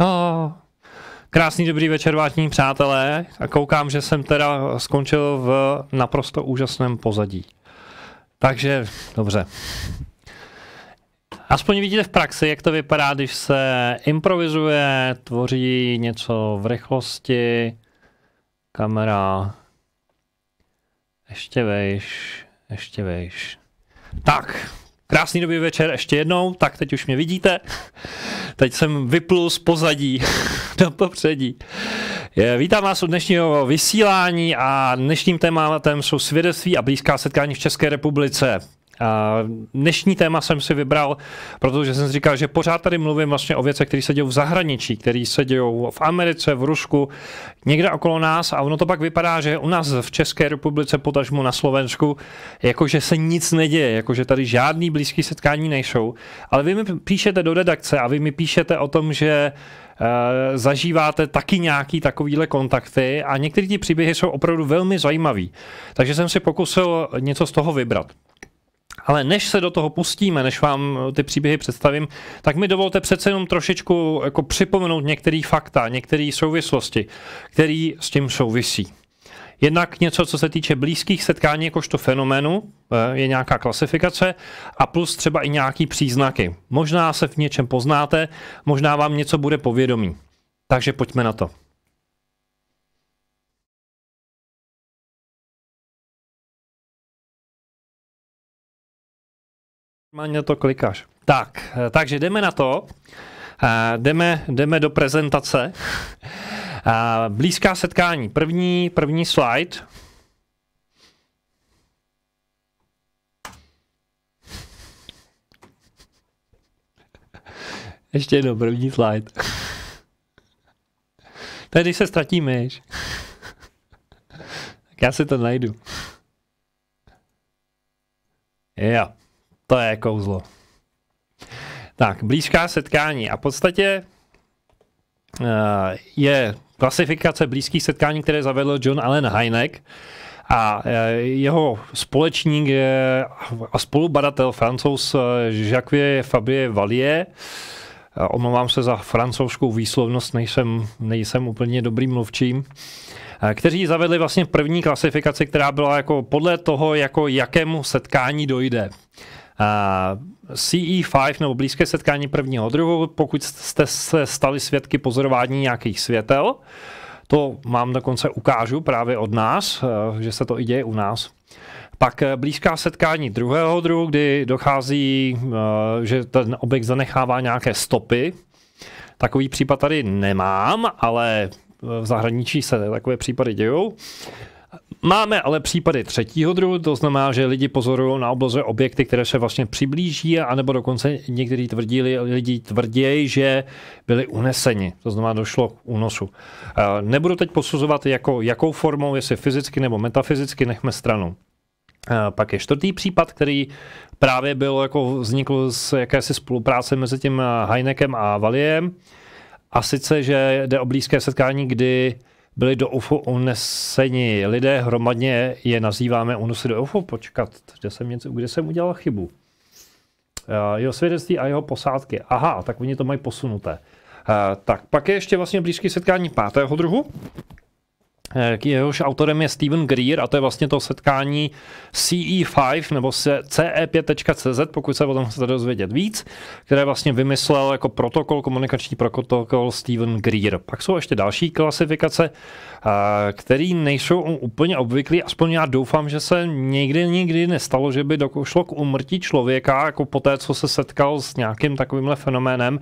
Oh, krásný dobrý večer, vážení přátelé. A koukám, že jsem teda skončil v naprosto úžasném pozadí. Takže, dobře. Aspoň vidíte v praxi, jak to vypadá, když se improvizuje, tvoří něco v rychlosti. Kamera. Ještě vejš. Tak, krásný dobrý večer ještě jednou, tak teď už mě vidíte. Teď jsem vyplul z pozadí do popředí. Vítám vás u dnešního vysílání a dnešním tématem jsou svědectví a blízká setkání v České republice. A dnešní téma jsem si vybral, protože jsem si říkal, že pořád tady mluvím vlastně o věcech, které se dějou v zahraničí, které se dějou v Americe, v Rusku, někde okolo nás a ono to pak vypadá, že u nás v České republice, potažmo na Slovensku, jakože se nic neděje, jakože tady žádný blízký setkání nejsou, ale vy mi píšete do redakce a vy mi píšete o tom, že zažíváte taky nějaký takovýhle kontakty a některé ty příběhy jsou opravdu velmi zajímavý. Takže jsem si pokusil něco z toho vybrat. Ale než se do toho pustíme, než vám ty příběhy představím, tak mi dovolte přece jenom trošičku jako připomenout některé fakta, některé souvislosti, které s tím souvisí. Jednak něco, co se týče blízkých setkání jakožto fenoménu, je nějaká klasifikace a plus třeba i nějaký příznaky. Možná se v něčem poznáte, možná vám něco bude povědomí. Takže pojďme na to. Normálně to klikáš. Tak, takže jdeme na to. Jdeme do prezentace. Blízká setkání. První slide. Ještě jednou, první slide. Tady se ztratí myš. Tak já si to najdu. Jo. To je kouzlo. Tak, blízká setkání. A v podstatě je klasifikace blízkých setkání, které zavedl John Allen Hynek. A jeho společník a spolubadatel Francouz Jacques Fabien Valier. Omlouvám se za francouzskou výslovnost, nejsem úplně dobrým mluvčím. Kteří zavedli vlastně první klasifikaci, která byla jako podle toho, jako jakému setkání dojde. CE5 nebo blízké setkání prvního druhu, pokud jste se stali svědky pozorování nějakých světel, to vám dokonce ukážu právě od nás, že se to i děje u nás. Pak blízká setkání druhého druhu, kdy dochází, že ten objekt zanechává nějaké stopy. Takový případ tady nemám, ale v zahraničí se takové případy dějou. Máme ale případy třetího druhu, to znamená, že lidi pozorují na obloze objekty, které se vlastně přiblíží, anebo dokonce někteří lidi tvrdí, že byli uneseni, to znamená, došlo k únosu. Nebudu teď posuzovat jakou formou, jestli fyzicky nebo metafyzicky, nechme stranou. Pak je čtvrtý případ, který právě vznikl z jakési spolupráce mezi tím Hynekem a Valiem, a sice, že jde o blízké setkání, kdy byli do UFO uneseni lidé, hromadně je nazýváme unosy do UFO. Počkat, kde jsem udělal chybu? Jeho svědectví a jeho posádky. Aha, tak oni to mají posunuté. Tak pak je ještě vlastně blízké setkání pátého druhu. Jehož autorem je Steven Greer a to je vlastně to setkání CE5 nebo CE5.cz, pokud se o tom chcete dozvědět víc, které vlastně vymyslel jako komunikační protokol Steven Greer. Pak jsou ještě další klasifikace, které nejsou úplně obvyklé, aspoň já doufám, že se nikdy nestalo, že by došlo k úmrtí člověka, jako poté, co se setkal s nějakým takovýmhle fenoménem.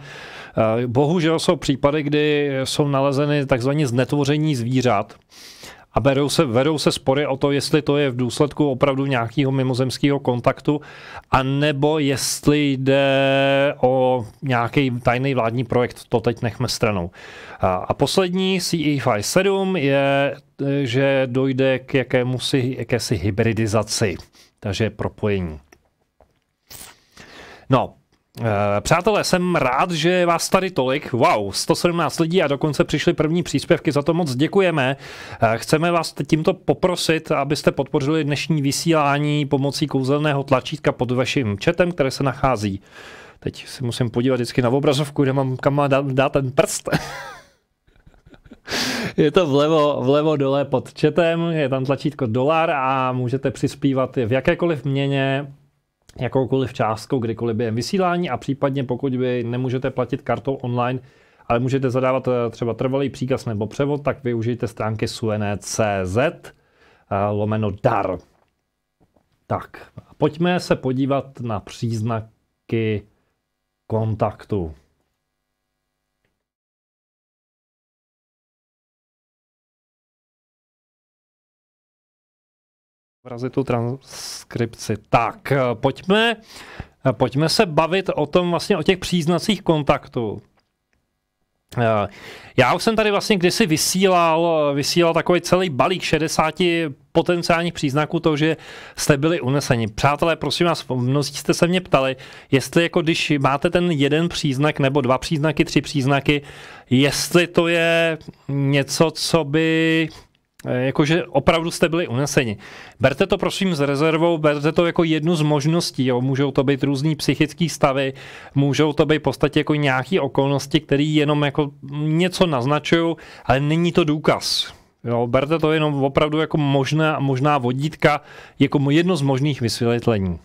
Bohužel jsou případy, kdy jsou nalezeny takzvané znetvoření zvířat a vedou se spory o to, jestli to je v důsledku opravdu nějakého mimozemského kontaktu, anebo jestli jde o nějaký tajný vládní projekt, to teď nechme stranou. A poslední CE57 je, že dojde k jakési hybridizaci, takže propojení. No, přátelé, jsem rád, že vás tady tolik, 117 lidí a dokonce přišly první příspěvky, za to moc děkujeme. Chceme vás tímto poprosit, abyste podpořili dnešní vysílání pomocí kouzelného tlačítka pod vaším chatem, které se nachází Teď si musím podívat vždycky na obrazovku, kde kam má dát ten prst. Je to vlevo dole pod chatem, je tam tlačítko dolar a můžete přispívat v jakékoliv měně, jakoukoliv částkou, kdykoliv během vysílání a případně pokud by nemůžete platit kartou online, ale můžete zadávat třeba trvalý příkaz nebo převod, tak využijte stránky suene.cz/dar. Tak, pojďme se podívat na příznaky kontaktu. Vrazit tu transkripci. Tak, pojďme se bavit o tom vlastně o těch příznacích kontaktů. Já už jsem tady vlastně kdysi vysílal takový celý balík 60 potenciálních příznaků toho, že jste byli uneseni. Přátelé, prosím vás, mnozí jste se mě ptali, jestli jako když máte ten jeden příznak nebo 2 příznaky, 3 příznaky, jestli to je něco, co by jakože opravdu jste byli uneseni. Berte to prosím s rezervou, berte to jako jednu z možností. Jo. Můžou to být různý psychický stavy, můžou to být v podstatě jako nějaké okolnosti, které jenom jako něco naznačují, ale není to důkaz. Jo. Berte to jenom opravdu jako možná vodítka, jako jedno z možných vysvětlení.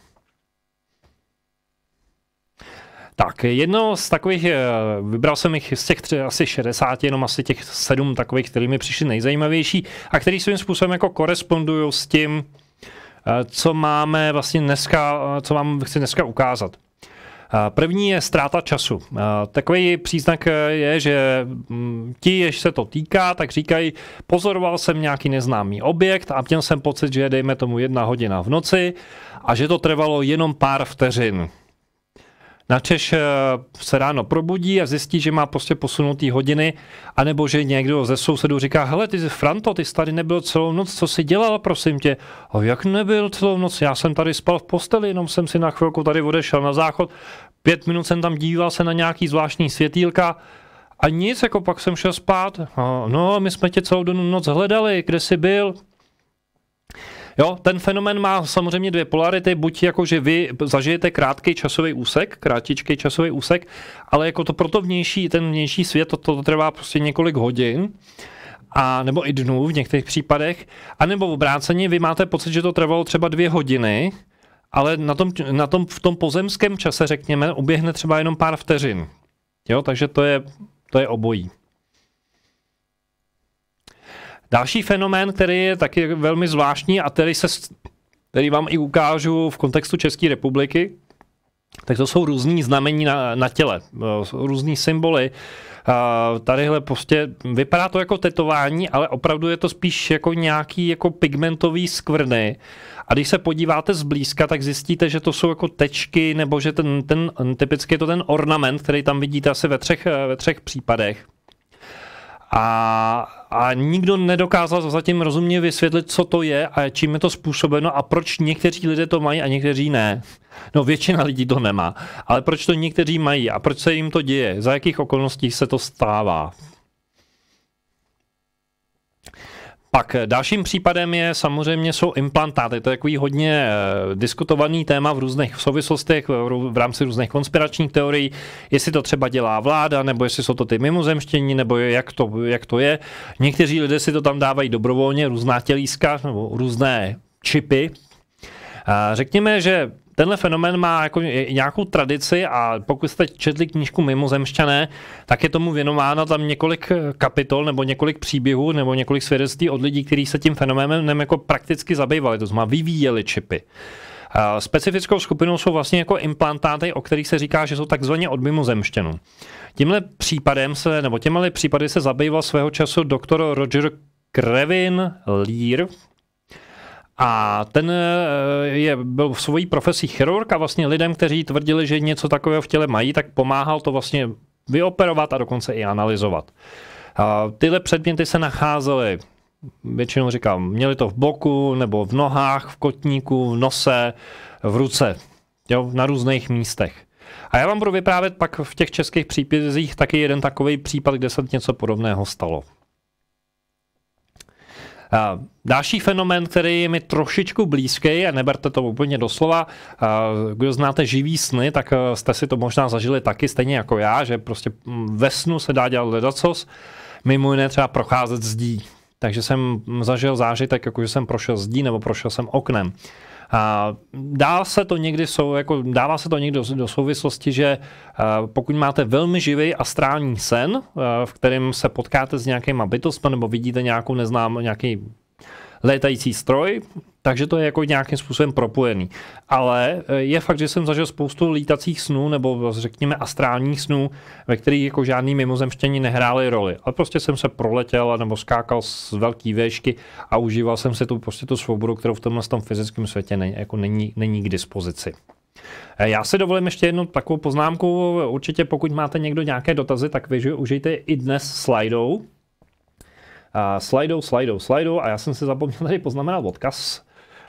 Tak, jedno z takových, vybral jsem jich z těch asi 60, jenom asi těch 7 takových, které mi přišly nejzajímavější a který svým způsobem jako korespondují s tím, co máme vlastně dneska, co vám chci dneska ukázat. První je ztráta času. Takový příznak je, že ti, jež se to týká, tak říkají, pozoroval jsem nějaký neznámý objekt a měl jsem pocit, že je dejme tomu 1 hodina v noci a že to trvalo jenom pár vteřin. Načež se ráno probudí a zjistí, že má prostě posunutý hodiny, anebo že někdo ze sousedů říká, hele, ty Franto, ty jsi tady nebyl celou noc, co jsi dělal, prosím tě? A jak nebyl celou noc? Já jsem tady spal v posteli, jenom jsem si na chvilku tady odešel na záchod, 5 minut jsem tam díval se na nějaký zvláštní světýlka a nic, jako pak jsem šel spát. No, my jsme tě celou noc hledali, kde jsi byl? Jo, ten fenomén má samozřejmě 2 polarity, buď jako, že vy zažijete krátičký časový úsek, ale jako to pro to ten vnější svět, to trvá prostě několik hodin, a nebo i dnů v některých případech, anebo v obráceně vy máte pocit, že to trvalo třeba 2 hodiny, ale v tom pozemském čase, řekněme, uběhne třeba jenom pár vteřin. Jo, takže to je obojí. Další fenomén, který je taky velmi zvláštní a který vám i ukážu v kontextu České republiky, tak to jsou různý znamení na těle, různý symboly. Tadyhle prostě vypadá to jako tetování, ale opravdu je to spíš jako nějaký jako pigmentový skvrny. A když se podíváte zblízka, tak zjistíte, že to jsou jako tečky, nebo že typicky je to ten ornament, který tam vidíte asi ve třech případech. A nikdo nedokázal zatím rozumně vysvětlit, co to je a čím je to způsobeno a proč někteří lidé to mají a někteří ne. No většina lidí to nemá, ale proč to někteří mají a proč se jim to děje, za jakých okolností se to stává. Pak dalším případem jsou implantáty. To je takový hodně diskutovaný téma v různých souvislostech, v rámci různých konspiračních teorií, jestli to třeba dělá vláda, nebo jestli jsou to ty mimozemštění, nebo jak to je. Někteří lidé si to tam dávají dobrovolně, různá tělíska nebo různé čipy. Řekněme, že tenhle fenomén má jako nějakou tradici a pokud jste četli knížku Mimozemšťané, tak je tomu věnováno tam několik kapitol nebo několik příběhů nebo několik svědectví od lidí, kteří se tím fenoménem jako prakticky zabývali, to znamená vyvíjeli čipy. Specifickou skupinou jsou vlastně jako implantáty, o kterých se říká, že jsou takzvaně od mimozemšťanů. Těmhle případy se zabýval svého času doktor Roger Crevin Lear. A ten byl v svojí profesí chirurg a vlastně lidem, kteří tvrdili, že něco takového v těle mají, tak pomáhal to vlastně vyoperovat a dokonce i analyzovat. Tyhle předměty se nacházely, většinou říkám, měli to v boku nebo v nohách, v kotníku, v nose, v ruce, jo, na různých místech. A já vám budu vyprávět pak v těch českých příbězích taky jeden takový případ, kde se něco podobného stalo. Další fenomén, který je mi trošičku blízký, a neberte to úplně doslova, kdo znáte živý sny, tak jste si to možná zažili taky, stejně jako já, že prostě ve snu se dá dělat ledacos, mimo jiné třeba procházet zdí. Takže jsem zažil zážitek, jako že jsem prošel zdí nebo prošel jsem oknem. Dává se to někdy do souvislosti, že pokud máte velmi živý astrální sen, v kterém se potkáte s nějakýma bytostmi nebo vidíte nějaký létající stroj, takže to je jako nějakým způsobem propojený. Ale je fakt, že jsem zažil spoustu lítacích snů nebo řekněme astrálních snů, ve kterých jako žádný mimozemštění nehrály roli. Ale prostě jsem se proletěl nebo skákal z velké výšky a užíval jsem si tu svobodu, kterou v tomhle fyzickém světě není k dispozici. Já si dovolím ještě jednu takovou poznámku. Určitě pokud máte někdo nějaké dotazy, tak využijte i dnes Slido. Slido a já jsem si zapomněl tady poznamenat odkaz,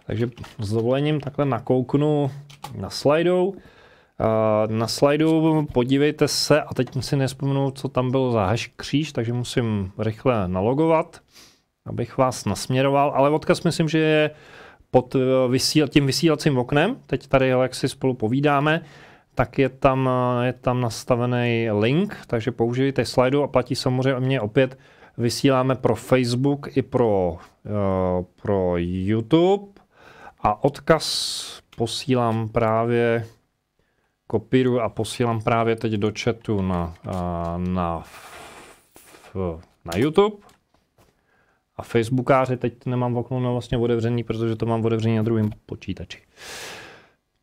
takže s dovolením takhle nakouknu na Slido. Na Slido podívejte se, a teď si nespomenu, co tam bylo za kříž, takže musím rychle nalogovat, abych vás nasměroval, ale odkaz myslím, že je pod tím vysílacím oknem, teď tady, jak si spolu povídáme, tak je tam nastavený link, takže použijte Slido a platí samozřejmě opět. Vysíláme pro Facebook i pro YouTube a odkaz posílám právě, kopíruji a posílám právě teď do chatu na YouTube. A Facebookáři teď nemám okno vlastně otevřený, protože to mám otevřený na druhém počítači.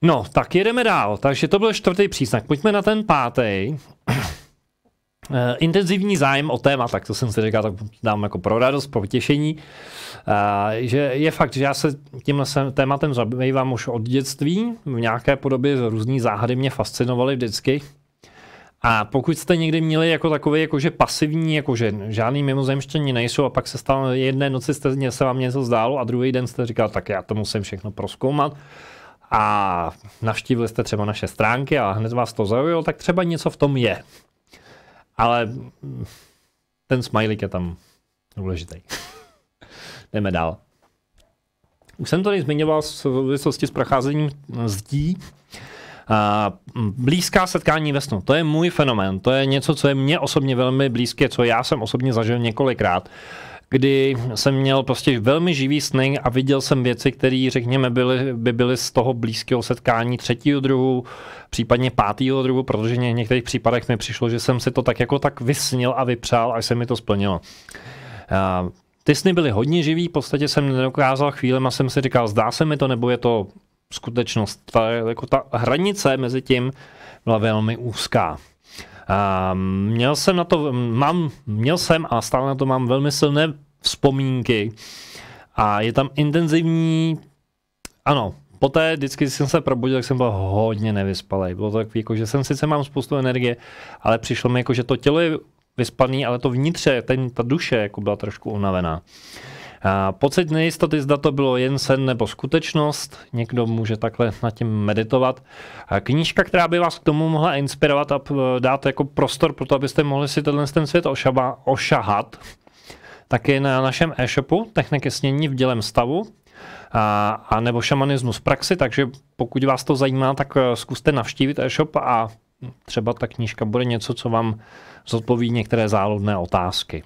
No, tak jedeme dál. Takže to byl 4. příznak. Pojďme na ten 5. Intenzivní zájem o téma, tak to jsem si říkal, tak dám jako pro radost, pro potěšení, že je fakt, že já se tímhle tématem zabývám už od dětství, v nějaké podobě různý záhady mě fascinovaly vždycky. A pokud jste někdy měli jako takový jakože pasivní, jakože žádný mimozemštění nejsou a pak se stalo jedné noci se vám něco zdálo a druhý den jste říkal, tak já to musím všechno prozkoumat a navštívili jste třeba naše stránky a hned vás to zaujalo, tak třeba něco v tom je. Ale ten smajlík je tam důležitý. Jdeme dál. Už jsem tady zmiňoval v souvislosti s procházením zdí. Blízká setkání ve snu. To je můj fenomén. To je něco, co je mně osobně velmi blízké, co já jsem osobně zažil několikrát, kdy jsem měl prostě velmi živý sny a viděl jsem věci, které, řekněme, by byly z toho blízkého setkání 3. druhu, případně 5. druhu, protože v některých případech mi přišlo, že jsem si to tak vysnil a vypřál, až se mi to splnilo. Ty sny byly hodně živý, v podstatě jsem nedokázal chvílema, jsem si říkal, zdá se mi to, nebo je to skutečnost. Ta hranice mezi tím byla velmi úzká. Měl jsem a stále na to mám velmi silné vzpomínky a je tam intenzivní, ano, poté vždycky jsem se probudil, tak jsem byl hodně nevyspalý. Bylo to takový, jako, že jsem sice mám spoustu energie, ale přišlo mi, jako, že to tělo je vyspaný, ale to vnitře, ta duše jako byla trošku unavená. Pocit nejistoty, zda to bylo jen sen nebo skutečnost, někdo může takhle nad tím meditovat. Knížka, která by vás k tomu mohla inspirovat a dát jako prostor pro to, abyste mohli si ten svět ošahat, tak je na našem e-shopu Techniky snění v dělém stavu a nebo šamanismus v praxi, takže pokud vás to zajímá, tak zkuste navštívit e-shop a třeba ta knížka bude něco, co vám zodpoví některé záludné otázky.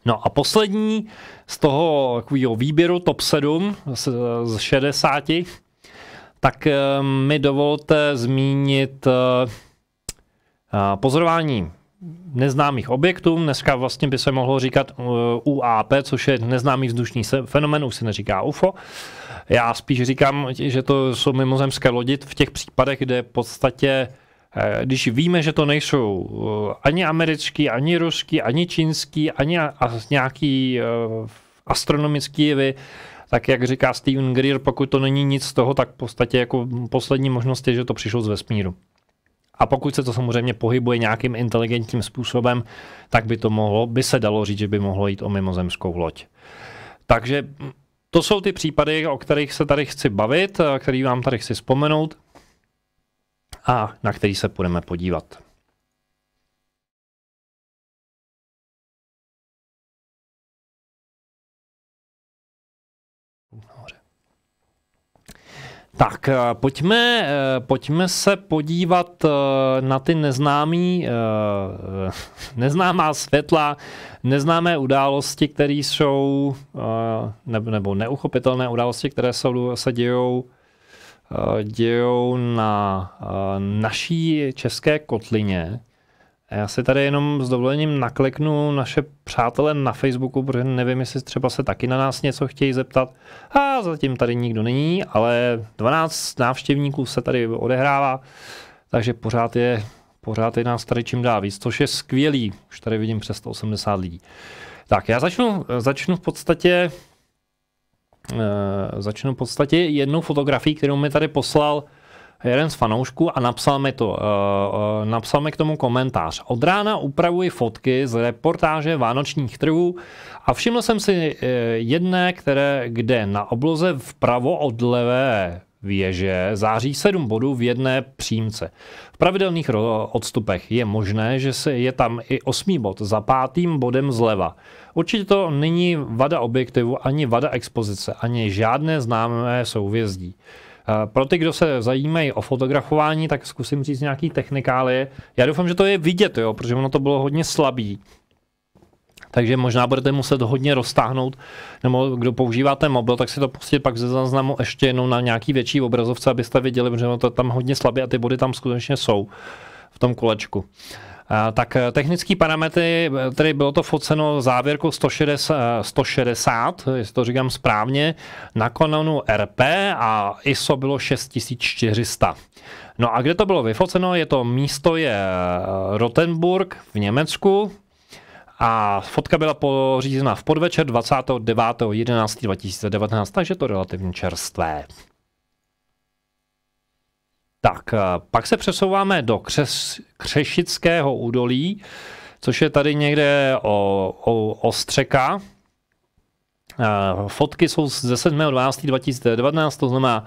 No a poslední z toho výběru top 7 z 60, tak mi dovolte zmínit pozorování neznámých objektů. Dneska vlastně by se mohlo říkat UAP, což je neznámý vzdušný fenomén, už se neříká UFO. Já spíš říkám, že to jsou mimozemské lodi v těch případech, kde v podstatě když víme, že to nejsou ani americký, ani ruský, ani čínský, ani nějaký astronomický jevy, tak jak říká Steven Greer, pokud to není nic z toho, tak v podstatě jako poslední možnost je, že to přišlo z vesmíru. A pokud se to samozřejmě pohybuje nějakým inteligentním způsobem, tak by se dalo říct, že by mohlo jít o mimozemskou loď. Takže to jsou ty případy, o kterých se tady chci bavit, který vám tady chci vzpomenout a na který se budeme podívat. Tak, pojďme se podívat na ty neznámá světla, neznámé události, které jsou, nebo neuchopitelné události, které se dějou na naší české kotlině. Já si tady jenom s dovolením nakliknu naše přátelé na Facebooku, protože nevím, jestli třeba se taky na nás něco chtějí zeptat. A zatím tady nikdo není, ale 12 návštěvníků se tady odehrává, takže pořád je nás tady čím dál víc, což je skvělý. Už tady vidím přes 180 lidí. Tak, já začnu v podstatě jednou fotografií, kterou mi tady poslal jeden z fanoušků a napsal mi k tomu komentář. Od rána upravuji fotky z reportáže vánočních trhů a všiml jsem si jedné, kde na obloze vpravo od levé věže září 7 bodů v jedné přímce. V pravidelných odstupech je možné, že je tam i 8. bod za 5. bodem zleva. Určitě to není vada objektivu, ani vada expozice, ani žádné známé souhvězdí. Pro ty, kdo se zajímají o fotografování, tak zkusím říct nějaký technikálie. Já doufám, že to je vidět, jo, protože ono to bylo hodně slabý. Takže možná budete muset hodně roztáhnout, nebo kdo používáte mobil, tak si to pustit pak ze záznamu ještě jednou na nějaký větší obrazovce, abyste viděli, protože ono to tam hodně slabé a ty body tam skutečně jsou v tom kolečku. Tak technický parametry, tedy bylo to foceno závěrkou 160, jestli to říkám správně, na Canonu RP a ISO bylo 6400. No a kde to bylo vyfoceno, místo je Rottenburg v Německu a fotka byla pořízena v podvečer 29.11.2019, takže to relativně čerstvé. Tak, pak se přesouváme do Křešického údolí, což je tady někde Ostřeka. Fotky jsou ze 7.12.2019, to znamená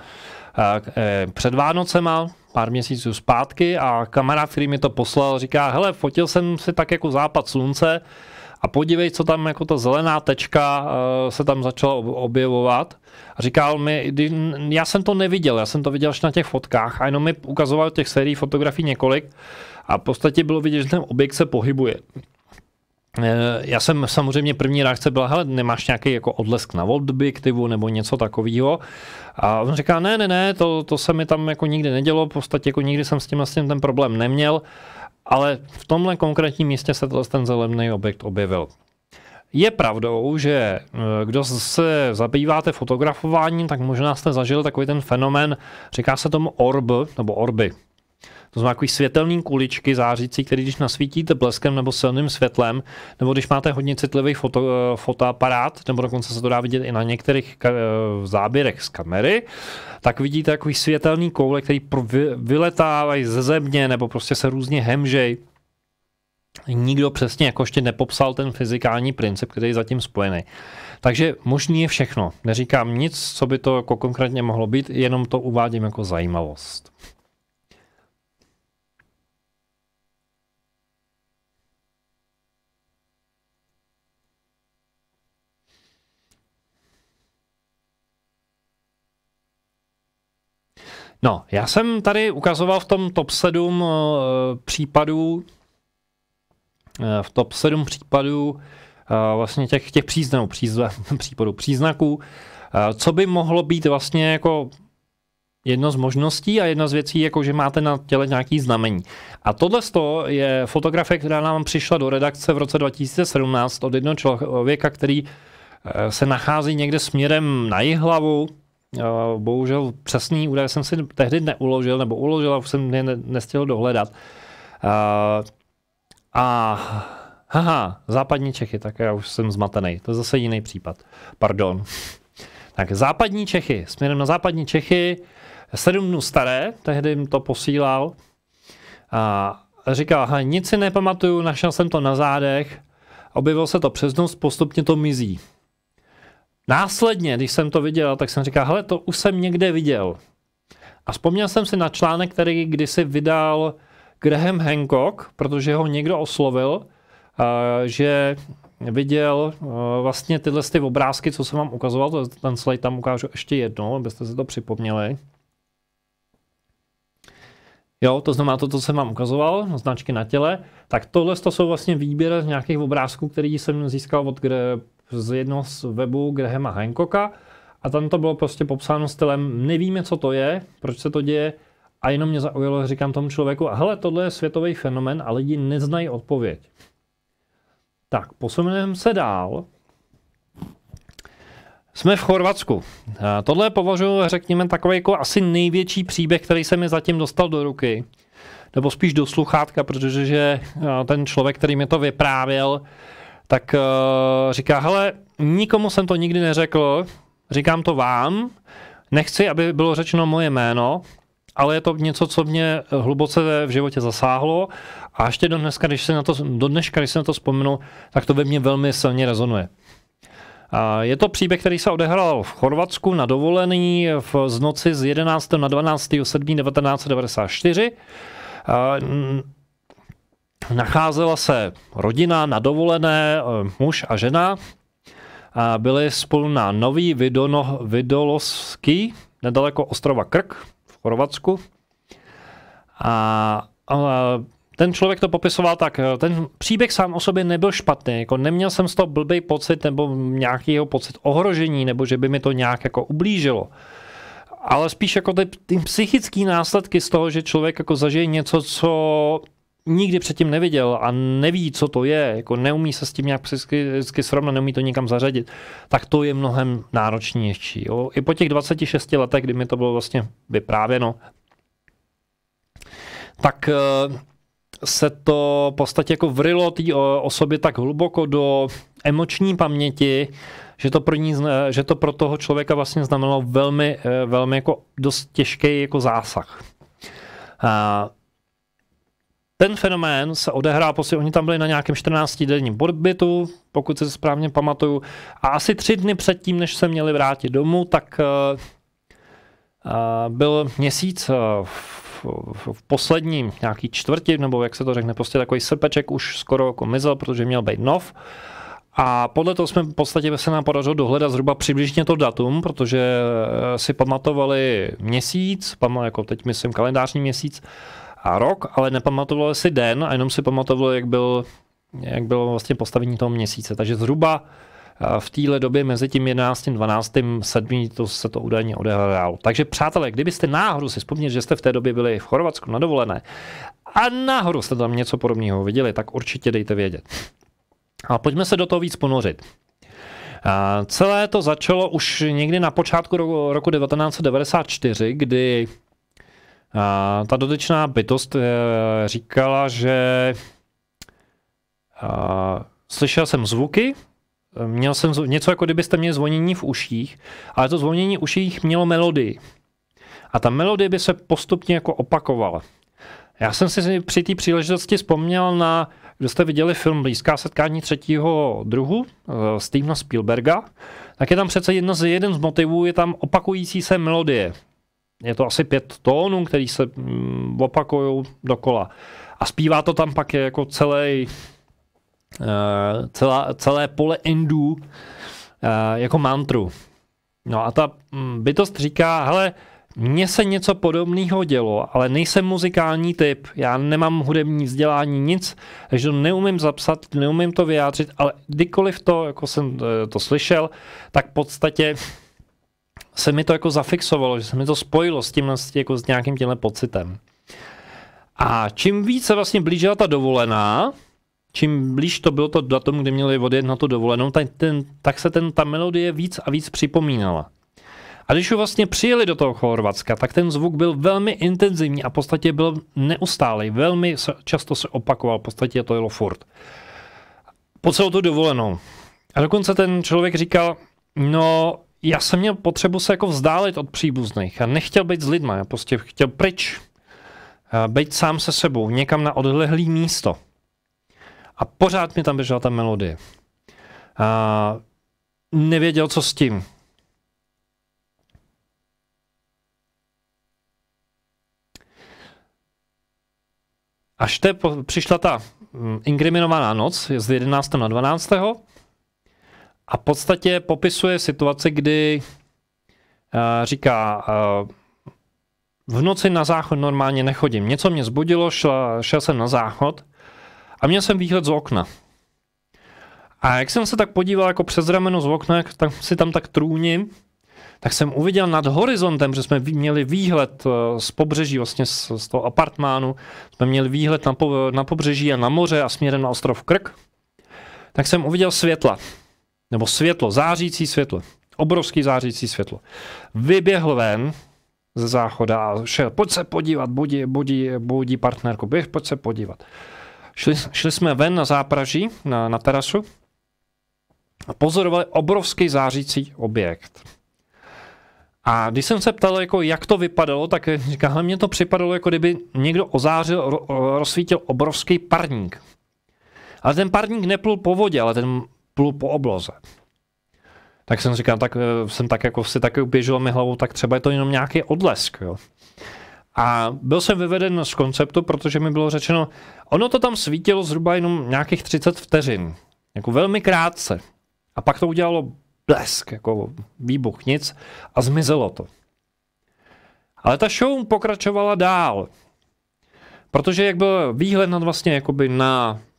před Vánocema, pár měsíců zpátky a kamarád, který mi to poslal, říká, hele, fotil jsem si tak jako západ slunce a podívej, co tam jako ta zelená tečka se tam začala objevovat. A říkal mi, já jsem to neviděl, já jsem to viděl až na těch fotkách a jenom mi ukazoval těch sérií fotografií několik a v podstatě bylo vidět, že ten objekt se pohybuje. Já jsem samozřejmě první reakce byla, hele, nemáš nějaký jako odlesk na objektivu nebo něco takového. A on říká, ne, to se mi tam jako nikdy nedělo, v podstatě jako nikdy jsem s tím ten problém neměl, ale v tomhle konkrétním místě se ten zelený objekt objevil. Je pravdou, že kdo se zabýváte fotografováním, tak možná jste zažili takový ten fenomén, říká se tomu orb, nebo orby. To znamená takový světelný kuličky zářící, který když nasvítíte bleskem nebo silným světlem, nebo když máte hodně citlivý fotoaparát, nebo dokonce se to dá vidět i na některých záběrech z kamery, tak vidíte takový světelný koule, který vyletávají ze země nebo prostě se různě hemžej. Nikdo přesně jako ještě nepopsal ten fyzikální princip, který je zatím spojený. Takže možný je všechno. Neříkám nic, co by to jako konkrétně mohlo být, jenom to uvádím jako zajímavost. No, já jsem tady ukazoval v tom top 7 případů, vlastně těch příznaků, co by mohlo být vlastně jako jedno z možností a jedna z věcí, jako že máte na těle nějaký znamení. A tohle je fotografie, která nám přišla do redakce v roce 2017 od jednoho člověka, který se nachází někde směrem na jihlavu. Bohužel přesný údaj jsem si tehdy neuložil, nebo uložil a už jsem je nestihl dohledat. Západní Čechy, tak já už jsem zmatený. To je zase jiný případ. Pardon. Tak západní Čechy, směrem na západní Čechy, 7 dnů staré, tehdy jim to posílal. A říkal, nic si nepamatuju, našel jsem to na zádech, objevil se to přes noc, postupně to mizí. Následně, když jsem to viděl, tak jsem říkal, hele, to už jsem někde viděl. A vzpomněl jsem si na článek, který kdysi vydal Graham Hancock, protože ho někdo oslovil, že viděl vlastně tyhle ty obrázky, co jsem vám ukazoval, ten slide tam ukážu ještě jednou, abyste si to připomněli. Jo, to znamená to, co jsem vám ukazoval, značky na těle, tak tohle to jsou vlastně výběr z nějakých obrázků, který jsem získal z jednoho z webu Grahama Hancocka a tam to bylo prostě popsáno stylem, nevíme, co to je, proč se to děje a jenom mě zaujalo, říkám tomu člověku, hele, tohle je světový fenomén a lidi neznají odpověď. Tak, posuneme se dál. Jsme v Chorvatsku. Tohle považuji, řekněme, takový jako asi největší příběh, který se mi zatím dostal do ruky. Nebo spíš do sluchátka, protože ten člověk, který mi to vyprávěl, tak říká, hele, nikomu jsem to nikdy neřekl, říkám to vám, nechci, aby bylo řečeno moje jméno, ale je to něco, co mě hluboce v životě zasáhlo a ještě do dneška, když se na to vzpomenu, tak to ve mně velmi silně rezonuje. Je to příběh, který se odehrál v Chorvatsku na dovolený z noci z 11. na 12. 7. 1994. Nacházela se rodina na dovolené, muž a žena. Byli spolu na Nový Vidolovský, nedaleko ostrova Krk v Chorvatsku. Ten člověk to popisoval tak, ten příběh sám o sobě nebyl špatný, jako neměl jsem z toho blbý pocit nebo nějakýho pocit ohrožení, nebo že by mi to nějak jako ublížilo. Ale spíš jako ty psychické následky z toho, že člověk jako zažije něco, co nikdy předtím neviděl a neví, co to je, jako neumí se s tím nějak psychicky srovnat, neumí to nikam zařadit, tak to je mnohem náročnější. Jo? I po těch 26 letech, kdy mi to bylo vlastně vyprávěno, tak se to v podstatě jako vrylo té osobě tak hluboko do emoční paměti, že to pro toho člověka vlastně znamenalo velmi, velmi jako dost těžký jako zásah. Ten fenomén se odehrál, oni tam byli na nějakém 14denním pobytu, pokud se správně pamatuju, a asi 3 dny předtím, než se měli vrátit domů, tak byl měsíc v posledním nějaký čtvrti, nebo jak se to řekne, prostě takový srpeček už skoro jako mizel, protože měl být nov. A podle toho jsme v podstatě se nám podařilo dohledat zhruba přibližně to datum, protože si pamatovali měsíc, jako teď myslím kalendářní měsíc a rok, ale nepamatovali si den a jenom si pamatovali, jak bylo vlastně postavení toho měsíce. Takže zhruba v téhle době mezi tím 11. 12. 7. se to údajně odehrálo. Takže přátelé, kdybyste náhodou si vzpomněli, že jste v té době byli v Chorvatsku na dovolené a náhodou jste tam něco podobného viděli, tak určitě dejte vědět. A pojďme se do toho víc ponořit. Celé to začalo už někdy na počátku roku 1994, kdy ta dotyčná bytost říkala, že slyšel jsem zvuky, měl jsem něco, jako kdybyste měli zvonění v uších, ale to zvonění v uších mělo melodii. A ta melodie by se postupně jako opakovala. Já jsem si při té příležitosti vzpomněl na, kdo jste viděli film Blízká setkání 3. druhu Stevena Spielberga, tak je tam přece jeden z motivů, je tam opakující se melodie. Je to asi 5 tónů, který se opakují dokola. A zpívá to tam pak jako celé pole endů jako mantru. No a ta bytost říká, hele, mně se něco podobného dělo, ale nejsem muzikální typ, já nemám hudební vzdělání, nic, takže to neumím zapsat, neumím to vyjádřit, ale kdykoliv to, jako jsem to slyšel, tak v podstatě se mi to jako zafixovalo, že se mi to spojilo s tím, jako s nějakým tímhle pocitem. A čím víc se vlastně blížila ta dovolená, čím blíž to bylo to datum, kdy měli odjet na tu dovolenou, tak se ta melodie víc a víc připomínala. A když už vlastně přijeli do toho Chorvatska, tak ten zvuk byl velmi intenzivní a v podstatě byl neustálý, velmi často se opakoval, v podstatě to jelo furt. Po celou tu dovolenou. A dokonce ten člověk říkal, no, já jsem měl potřebu se jako vzdálit od příbuzných a nechtěl být s lidma, já prostě chtěl pryč, být sám se sebou, někam na odlehlý místo. A pořád mi tam běžela ta melodie. Nevěděl, co s tím. Až přišla ta inkriminovaná noc, je z 11. na 12. A v podstatě popisuje situaci, kdy říká, v noci na záchod normálně nechodím. Něco mě zbudilo, šel jsem na záchod a měl jsem výhled z okna. A jak jsem se tak podíval jako přes rameno z okna, tak si tam tak trůním, tak jsem uviděl nad horizontem, že jsme měli výhled z pobřeží, vlastně z toho apartmánu, jsme měli výhled na pobřeží a na moře a směrem na ostrov Krk, tak jsem uviděl světla, nebo světlo, zářící světlo, obrovský zářící světlo. Vyběhl ven ze záchoda a šel, pojď se podívat, budí partnerku, běž, pojď se podívat. Šli jsme ven na zápraží, na terasu a pozorovali obrovský zářící objekt. A když jsem se ptal, jako, jak to vypadalo, tak říká, mně to připadalo, jako kdyby někdo ozářil, rozsvítil obrovský parník. Ale ten parník neplul po vodě, ale ten plul po obloze. Tak jsem říkal, tak jsem tak jako si taky uběžilo mi hlavou, tak třeba je to jenom nějaký odlesk. Jo. A byl jsem vyveden z konceptu, protože mi bylo řečeno, ono to tam svítilo zhruba jenom nějakých 30 vteřin. Jako velmi krátce. A pak to udělalo blesk, jako výbuch, nic a zmizelo to. Ale ta show pokračovala dál. Protože jak byl výhled nad vlastně jakoby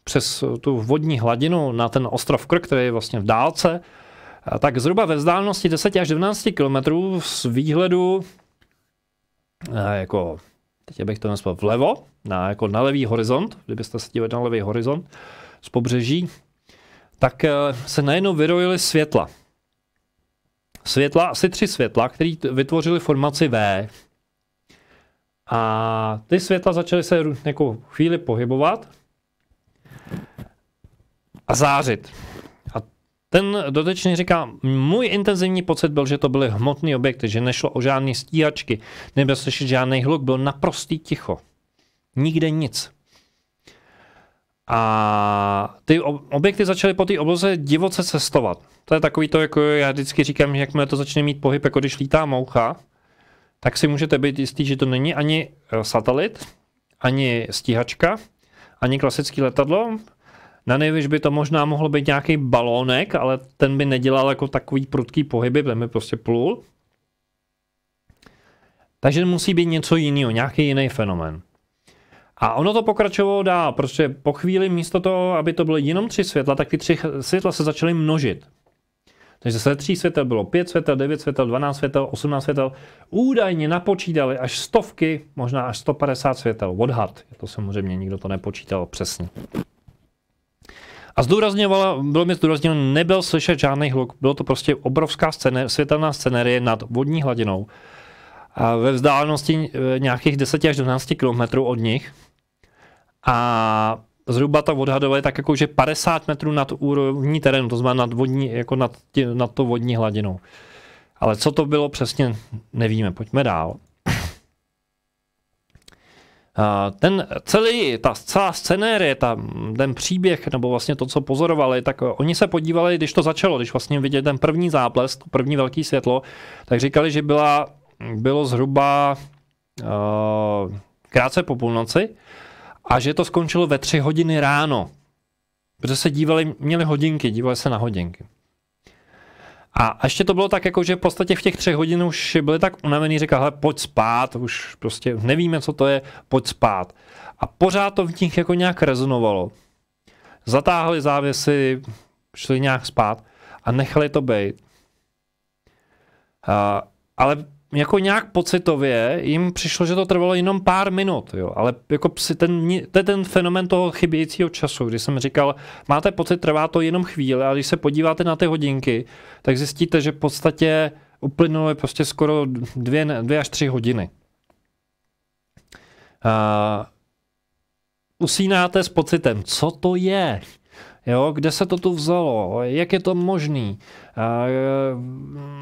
přes tu vodní hladinu na ten ostrov Krk, který je vlastně v dálce, tak zhruba ve vzdálenosti 10 až 12 kilometrů z výhledu jako, teď bych to nazval vlevo, jako na levý horizont, kdybyste se dívali na levý horizont z pobřeží, tak se najednou vyrojily světla. Asi 3 světla, které vytvořily formaci V. A ty světla začaly se jako chvíli pohybovat a zářit. A ten dotyčný říká, můj intenzivní pocit byl, že to byly hmotné objekty, že nešlo o žádné stíhačky, nebyl slyšet žádný hluk, byl naprostý ticho. Nikde nic. A ty objekty začaly po té obloze divoce cestovat. To je takový to, jako já vždycky říkám, že jakmile to začne mít pohyb, jako když lítá moucha, tak si můžete být jistý, že to není ani satelit, ani stíhačka, ani klasický letadlo. Na nejvíc by to možná mohlo být nějaký balónek, ale ten by nedělal jako takový prudký pohyby, ten by prostě plul. Takže musí být něco jiného, nějaký jiný fenomén. A ono to pokračovalo dál, protože po chvíli místo toho, aby to byly jenom 3 světla, tak ty 3 světla se začaly množit. Takže se 3 světel bylo 5 světel, 9 světel, 12 světel, 18 světel. Údajně napočítali až stovky, možná až 150 světel. Odhad. To samozřejmě nikdo to nepočítal přesně. A bylo mi zdůrazněno, nebyl slyšet žádný hluk. Bylo to prostě obrovská světelná scenérie nad vodní hladinou. A ve vzdálenosti nějakých 10 až 12 kilometrů od nich. A zhruba to odhadovali tak jako, že 50 metrů nad úrovní terénu, to znamená nad to vodní hladinou. Ale co to bylo přesně, nevíme. Pojďme dál. Ta celá scenérie, ten příběh, nebo vlastně to, co pozorovali, tak oni se podívali, když to začalo, když vlastně viděli ten první záblesk, to první velký světlo, tak říkali, že bylo zhruba krátce po půlnoci a že to skončilo ve 3 hodiny ráno. Protože se měli hodinky, dívali se na hodinky. A ještě to bylo tak, jako, že v podstatě v těch 3 hodin už byli tak unavený, říkali, hele, pojď spát, už prostě nevíme, co to je, pojď spát. A pořád to v nich jako nějak rezonovalo. Zatáhli závěsy, šli nějak spát a nechali to být. Ale jako nějak pocitově jim přišlo, že to trvalo jenom pár minut, jo. Ale jako ten fenomén toho chybějícího času, když jsem říkal, máte pocit, trvá to jenom chvíli, ale když se podíváte na ty hodinky, tak zjistíte, že v podstatě uplynulo prostě skoro 2 až 3 hodiny. Usínáte s pocitem, co to je? Jo, kde se to tu vzalo? Jak je to možný?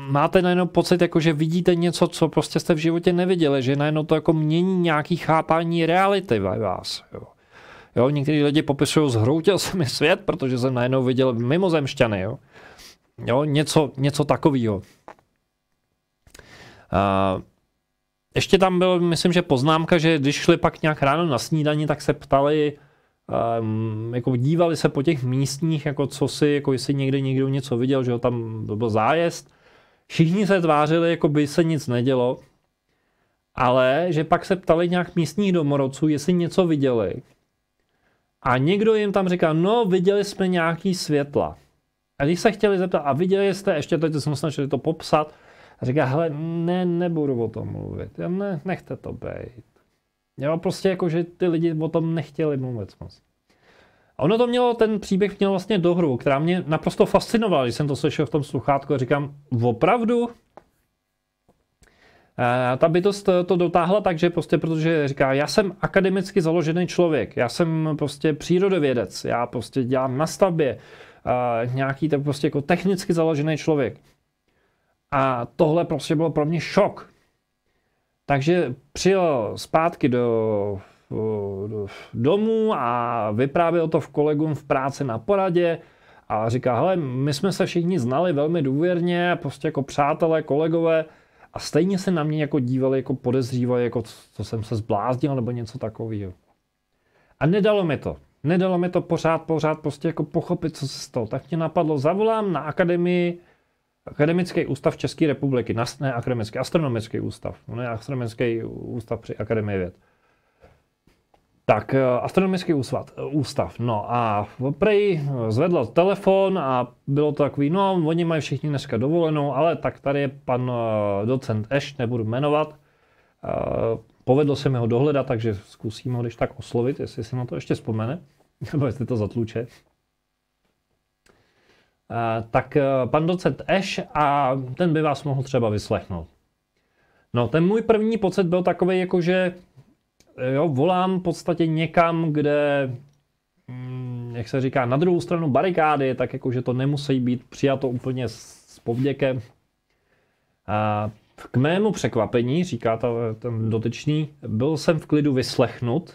Máte najednou pocit, jako, že vidíte něco, co prostě jste v životě neviděli, že najednou to jako mění nějaký chápání reality ve vás. Jo, někteří lidi popisují, zhroutil se mi svět, protože jsem najednou viděl mimozemšťany. Jo, něco takového. Ještě tam byl, myslím, že poznámka, že když šli pak nějak ráno na snídani, tak se ptali jako dívali se po těch místních, jako co si, jako jestli někde někdo něco viděl, že ho tam byl zájezd. Všichni se tvářili, jako by se nic nedělo, ale že pak se ptali nějak místních domorodců, jestli něco viděli. A někdo jim tam říkal, no viděli jsme nějaký světla. A když se chtěli zeptat, a viděli jste, ještě teď jsme snažili to popsat, a říká, hele, nebudu o tom mluvit, nechte to být. Jo, prostě jako, že ty lidi o tom nechtěli mluvit moc. A ono to mělo, ten příběh měl vlastně dohru, která mě naprosto fascinovala, když jsem to slyšel v tom sluchátku a říkám, opravdu? Ta bytost to dotáhla tak, že prostě, protože říká, já jsem akademicky založený člověk, já jsem prostě přírodovědec, já prostě dělám na stavbě, nějaký tak prostě jako technicky založený člověk. A tohle prostě bylo pro mě šok. Takže přijel zpátky do domu a vyprávěl to v kolegům v práci na poradě a říká, hele, my jsme se všichni znali velmi důvěrně, prostě jako přátelé, kolegové a stejně se na mě jako dívali, jako podezřívali, jako co jsem se zbláznil nebo něco takového. A nedalo mi to pořád prostě jako pochopit, co se stalo. Tak mě napadlo, zavolám na Akademický ústav České republiky, ne akademický, astronomický ústav, ne astronomický ústav při Akademii věd. Tak, astronomický ústav, no a prej zvedl telefon a bylo to takový, no oni mají všichni dneska dovolenou, ale tak tady je pan docent Eš, nebudu jmenovat, povedlo se mi ho dohledat, takže zkusím ho když tak oslovit, jestli si na to ještě vzpomene, nebo jestli to zatluče. Tak pan docent Eš a ten by vás mohl třeba vyslechnout. No, ten můj první pocit byl takový, jako že jo, volám v podstatě někam, kde, jak se říká, na druhou stranu barikády, tak jako, že to nemusí být přijato úplně s povděkem. A k mému překvapení, říká ten dotyčný, byl jsem v klidu vyslechnut,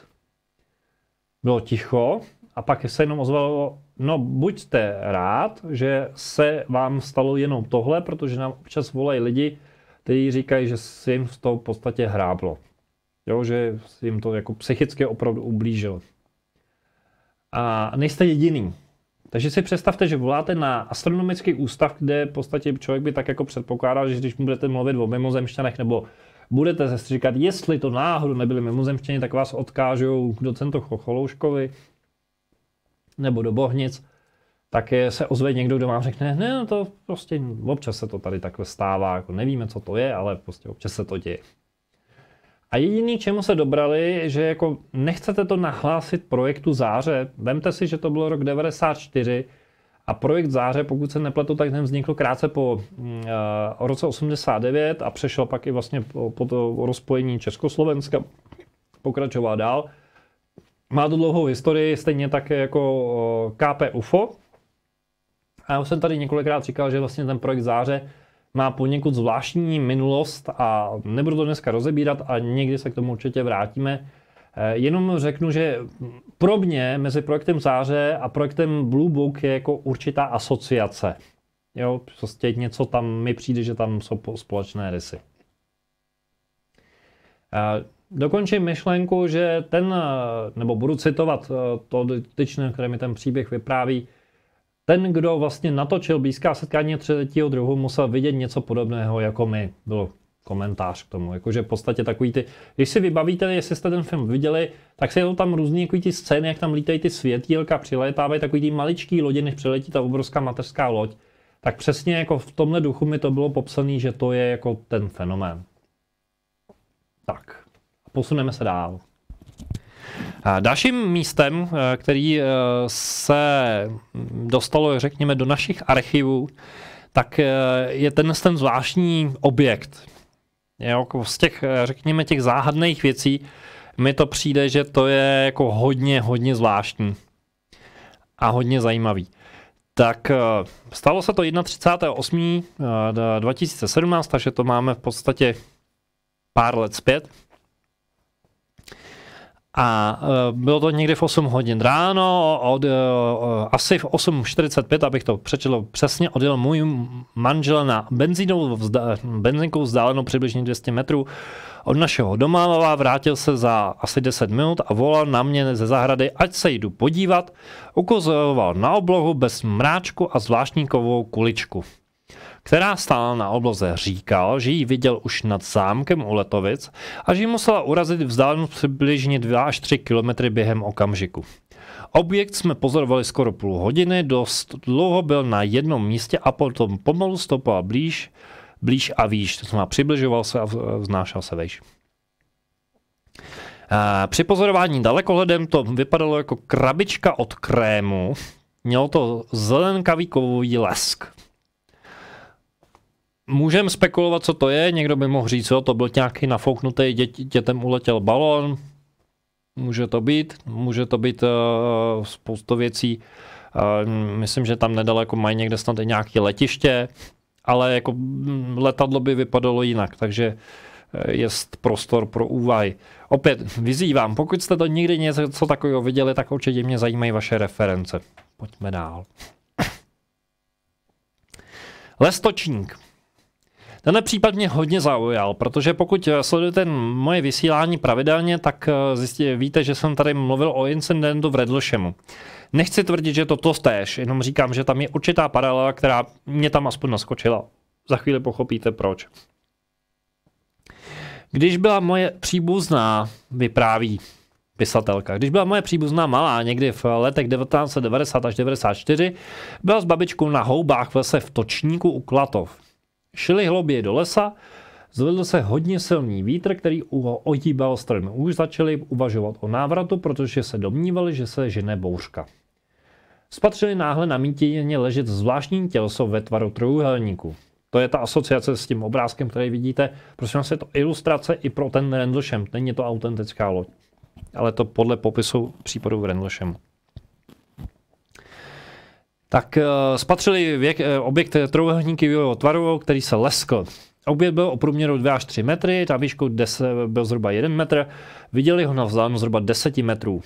bylo ticho a pak se jenom ozvalo, no buďte rád, že se vám stalo jenom tohle, protože nám občas volají lidi, kteří říkají, že se jim z toho v podstatě hráblo. Jo, že jim to jako psychicky opravdu ublížilo. A nejste jediný. Takže si představte, že voláte na astronomický ústav, kde v podstatě člověk by tak jako předpokládal, že když budete mluvit o mimozemšťanech nebo budete se říkat, jestli to náhodou nebyli mimozemšťani, tak vás odkážou k docentu Chocholouškovi nebo do Bohnic, tak se ozve někdo, kdo vám řekne, ne, no to prostě občas se to tady takhle stává, jako nevíme, co to je, ale prostě občas se to děje. A jediný, čemu se dobrali, že jako nechcete to nahlásit projektu Záře, vemte si, že to bylo rok 94 a projekt Záře, pokud se nepletu, tak ten vznikl krátce po roce 89 a přešel pak i vlastně po to rozpojení Československa, pokračoval dál. Má to dlouhou historii, stejně tak jako KP UFO. A já už jsem tady několikrát říkal, že vlastně ten projekt Záře má poněkud zvláštní minulost a nebudu to dneska rozebírat a někdy se k tomu určitě vrátíme. Jenom řeknu, že pro mě mezi projektem Záře a projektem Blue Book je jako určitá asociace. Jo, prostě něco tam mi přijde, že tam jsou společné rysy. Dokončím myšlenku, že nebo budu citovat to dotyčné, které mi ten příběh vypráví, ten, kdo vlastně natočil Blízká setkání 3.2. musel vidět něco podobného jako my. Byl komentář k tomu. Jakože v podstatě takový ty, když si vybavíte, jestli jste ten film viděli, tak jsou tam různý ty scény, jak tam lítají ty světýlka, přilétávají takový ty maličký lodi, než přiletí ta obrovská mateřská loď. Tak přesně jako v tomhle duchu mi to bylo popsané, že to je jako ten fenomén. Tak, posuneme se dál. Dalším místem, který se dostalo, řekněme, do našich archivů, tak je ten zvláštní objekt. Z těch, řekněme, těch záhadných věcí mi to přijde, že to je jako hodně zvláštní a hodně zajímavý. Tak stalo se to 31.8.2017, takže to máme v podstatě pár let zpět. A bylo to někdy v 8 hodin ráno, asi v 8:45, abych to přečetl přesně, odjel můj manžel na benzínkovou vzdálenou přibližně 200 metrů od našeho doma, vrátil se za asi 10 minut a volal na mě ze zahrady, ať se jdu podívat, ukazoval na oblohu bez mráčku a zvláštní kovovou kuličku, která stála na obloze. Říkal, že ji viděl už nad zámkem u Letovic a že ji musela urazit vzdálenost přibližně 2 až 3 kilometry během okamžiku. Objekt jsme pozorovali skoro půl hodiny, dost dlouho byl na jednom místě a potom pomalu stoupal blíž a výš, to znamená přibližoval se a vznášel se vejš. Při pozorování dalekohledem to vypadalo jako krabička od krému, mělo to zelenkavý kovový lesk. Můžeme spekulovat, co to je, někdo by mohl říct, to byl nějaký nafouknutý, dětem uletěl balon, může to být spoustu věcí, myslím, že tam nedaleko mají někde snad i nějaké letiště, ale jako letadlo by vypadalo jinak, takže je prostor pro úvahy. Opět vyzývám, pokud jste to nikdy něco takového viděli, tak určitě mě zajímají vaše reference. Pojďme dál. Lestočník. Tenhle případ mě hodně zaujal, protože pokud sledujete moje vysílání pravidelně, tak víte, že jsem tady mluvil o incidentu v Redlšemu. Nechci tvrdit, že je to totéž, jenom říkám, že tam je určitá paralela, která mě tam aspoň naskočila. Za chvíli pochopíte proč. Když byla moje příbuzná, vypráví pisatelka, když byla moje příbuzná malá, někdy v letech 1990 až 1994, byla s babičkou na houbách v lese v Točníku u Klatov. Šli hlouběji do lesa, zvedl se hodně silný vítr, který ohýbal stromy. Už začali uvažovat o návratu, protože se domnívali, že se žene bouřka. Spatřili náhle na mítině ležet zvláštní těleso ve tvaru trojúhelníku. To je ta asociace s tím obrázkem, který vidíte. Prosím vás, je to ilustrace i pro ten Rendlesham. Není to autentická loď, ale to podle popisu případu v Rendleshemu. Tak spatřili objekt trojúhelníkového tvaru, který se leskl. Objekt byl o průměru 2 až 3 metry, ta výšku byl zhruba 1 metr. Viděli ho na vzdálenost zhruba 10 metrů,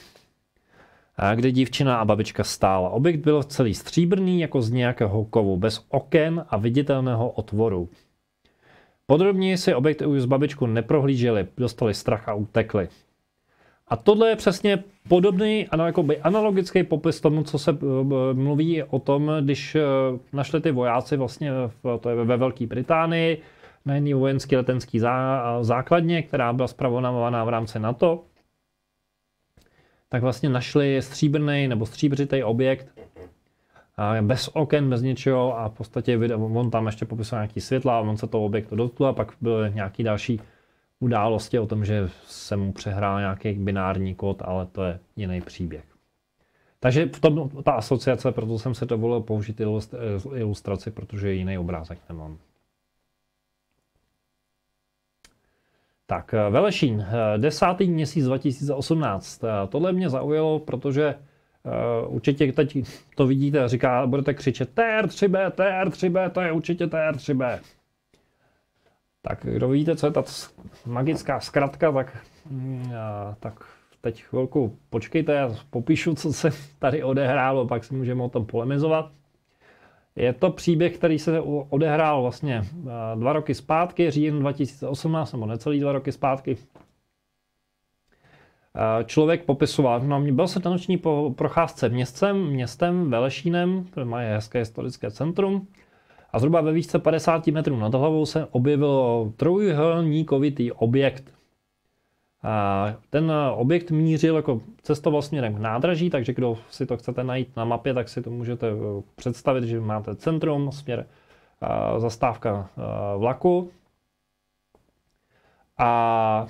kde dívčina a babička stála. Objekt byl celý stříbrný, jako z nějakého kovu, bez oken a viditelného otvoru. Podrobněji si objekt už s babičkou neprohlíželi, dostali strach a utekli. A tohle je přesně podobný, analogický popis tomu, co se mluví o tom, když našli ty vojáci vlastně, to je ve Velké Británii, na jedné vojenské letenské základně, která byla spravovaná v rámci NATO, tak vlastně našli stříbrný nebo stříbřitý objekt bez oken, bez ničeho a v podstatě on tam ještě popisoval nějaký světla a on se toho objektu dotkl a pak byly nějaký další události o tom, že se mu přehrál nějaký binární kód, ale to je jiný příběh. Takže v tom ta asociace, proto jsem se dovolil použít ilustraci, protože jiný obrázek nemám. Tak, Velešín, 10. měsíc 2018. Tohle mě zaujalo, protože určitě teď to vidíte a říká, budete křičet TR3B, TR3B, to je určitě TR3B. Tak kdo vidíte, co je ta magická zkratka, tak teď chvilku počkejte, já popíšu, co se tady odehrálo, pak si můžeme o tom polemizovat. Je to příběh, který se odehrál vlastně 2 roky zpátky, říjen 2018, nebo necelý 2 roky zpátky. Člověk popisoval, byl se na noční procházce městem Velešínem, které má hezké historické centrum, a zhruba ve výšce 50 metrů nad hlavou se objevil trojúhelníkovitý objekt. Ten objekt mířil jako cestoval směrem k nádraží, takže kdo si to chcete najít na mapě, tak si to můžete představit, že máte centrum, směr zastávka vlaku. A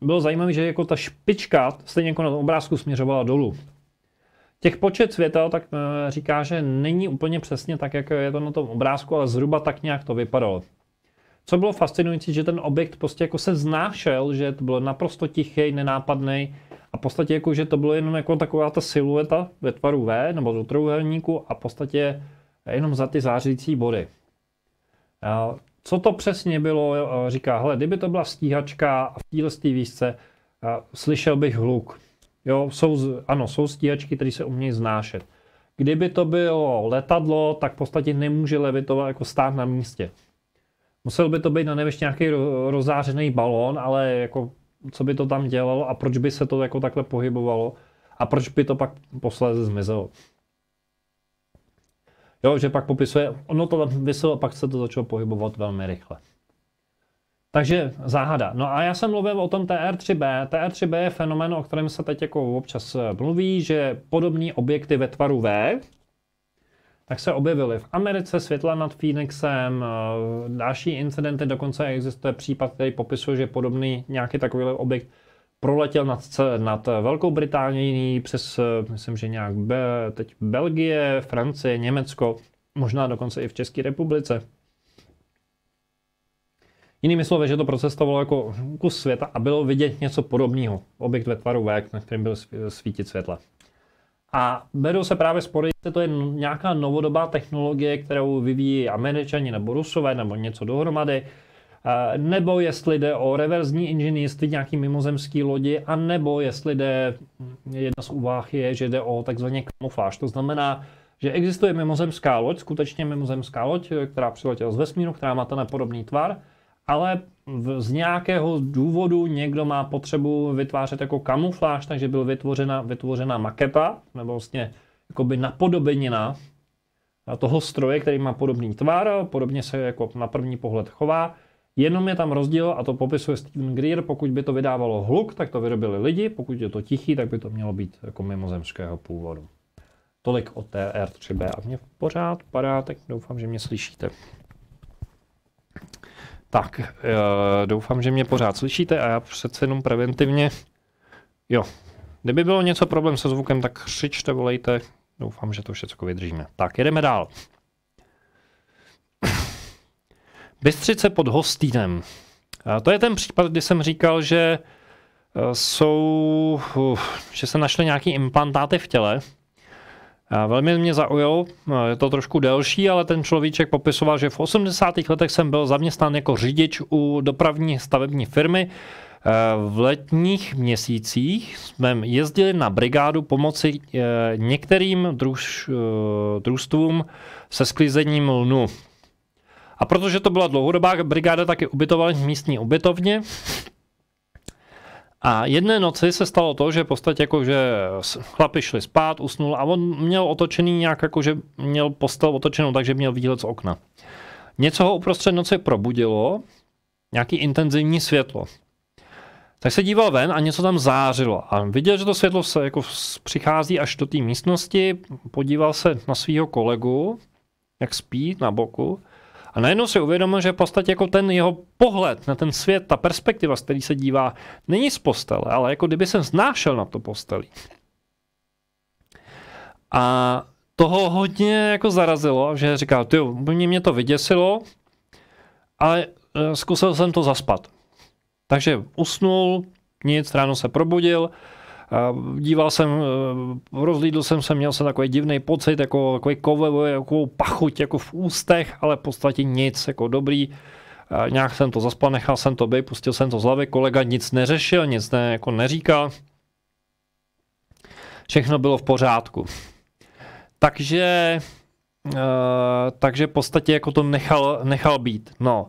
bylo zajímavé, že jako ta špička stejně jako na tom obrázku směřovala dolů. Těch počet světel tak říká, že není úplně přesně tak, jak je to na tom obrázku, ale zhruba tak nějak to vypadalo. Co bylo fascinující, že ten objekt prostě jako se znášel, že to bylo naprosto tichý, nenápadný a v podstatě jako, že to bylo jenom jako taková ta silueta ve tvaru V nebo do trojúhelníku a v podstatě jenom za ty zářící body. Co to přesně bylo, říká, hele, kdyby to byla stíhačka a v této výšce, slyšel bych hluk. Jo, jsou stíhačky, které se umějí znášet. Kdyby to bylo letadlo, tak v podstatě nemůže levitovat jako stát na místě. Musel by to být na nevěš nějaký rozářený balón, ale jako co by to tam dělalo a proč by se to jako takhle pohybovalo a proč by to pak posléze zmizelo. Jo, že pak popisuje, ono to vyselo, pak se to začalo pohybovat velmi rychle. Takže záhada. No a já jsem mluvil o tom TR3B. TR3B je fenomén, o kterém se teď jako občas mluví, že podobné objekty ve tvaru V, tak se objevily v Americe, světla nad Phoenixem, další incidenty, dokonce existuje případ, který popisuje, že podobný nějaký takový objekt proletěl nad Velkou Británií přes, myslím, že nějak teď Belgie, Francie, Německo, možná dokonce i v České republice. Jinými slovy, že to procestovalo jako kus světa a bylo vidět něco podobného. Objekt ve tvaru V, na kterém byl svítit světla. A berou se právě spory, jestli to je nějaká novodobá technologie, kterou vyvíjí Američani nebo Rusové nebo něco dohromady, nebo jestli jde o reverzní inženýrství nějaký mimozemský lodi, a nebo jestli jde, jedna z úvah je, že jde o takzvaně kamufláž. To znamená, že existuje mimozemská loď, skutečně mimozemská loď, která přiletěla z vesmíru, která má ten podobný tvar, ale z nějakého důvodu někdo má potřebu vytvářet jako kamufláž, takže byl vytvořena maketa, nebo vlastně jakoby napodobenina toho stroje, který má podobný tvar, podobně se jako na první pohled chová. Jenom je tam rozdíl, a to popisuje Steven Greer, pokud by to vydávalo hluk, tak to vyrobili lidi, pokud je to tichý, tak by to mělo být jako mimozemského původu. Tolik o TR3B a mě pořád padá, tak doufám, že mě slyšíte. Tak, doufám, že mě pořád slyšíte a já přece jenom preventivně, jo, kdyby bylo něco problém se zvukem, tak křičte, volejte, doufám, že to všechno vydržíme. Tak, jedeme dál. Bystřice pod Hostýnem. To je ten případ, kdy jsem říkal, že že se našly nějaké implantáty v těle. Velmi mě zaujalo, je to trošku delší, ale ten človíček popisoval, že v 80. letech jsem byl zaměstnán jako řidič u dopravní stavební firmy. V letních měsících jsme jezdili na brigádu pomoci některým družstvům se sklizením lnu. A protože to byla dlouhodobá brigáda, taky ubytovali v místní ubytovně. A jedné noci se stalo to, že v podstatě jako, že chlapi šli spát, usnul a on měl otočený nějak, jako, že měl postel otočenou, takže měl výhled z okna. Něco ho uprostřed noci probudilo, nějaký intenzivní světlo. Tak se díval ven a něco tam zářilo. A viděl, že to světlo se jako přichází až do té místnosti, podíval se na svého kolegu, jak spí na boku. A najednou si uvědomil, že v podstatě jako ten jeho pohled na ten svět, ta perspektiva, z který se dívá, není z postele, ale jako kdyby se vznášel na to postelí. A toho hodně jako zarazilo, že říkal, mě to vyděsilo, ale zkusil jsem to zaspat. Takže usnul, nic, ráno se probudil, díval jsem, rozlídl jsem se, měl jsem takový divný pocit, jako takový kovový, jako pachuť jako v ústech, ale v podstatě nic, jako dobrý. Nějak jsem to zaspal, nechal jsem to být, pustil jsem to z hlavy, kolega nic neřešil, nic jako neříkal. Všechno bylo v pořádku. Takže v podstatě jako to nechal být. No,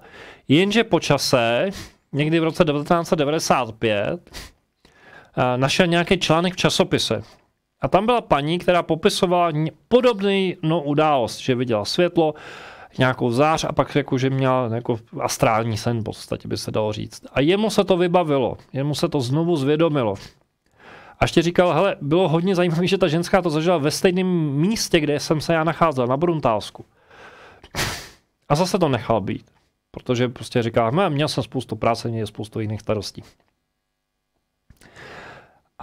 jenže po čase, někdy v roce 1995, našel nějaký článek v časopise. A tam byla paní, která popisovala podobný událost, že viděla světlo, nějakou zář a pak jako, že měla jako astrální sen, v podstatě by se dalo říct. A jemu se to vybavilo, jemu se to znovu zvědomilo. A ještě říkal, hele, bylo hodně zajímavé, že ta ženská to zažila ve stejném místě, kde jsem se já nacházel, na Bruntálsku. A zase to nechal být, protože prostě říkal, měl jsem spoustu práce, měl spoustu jiných starostí.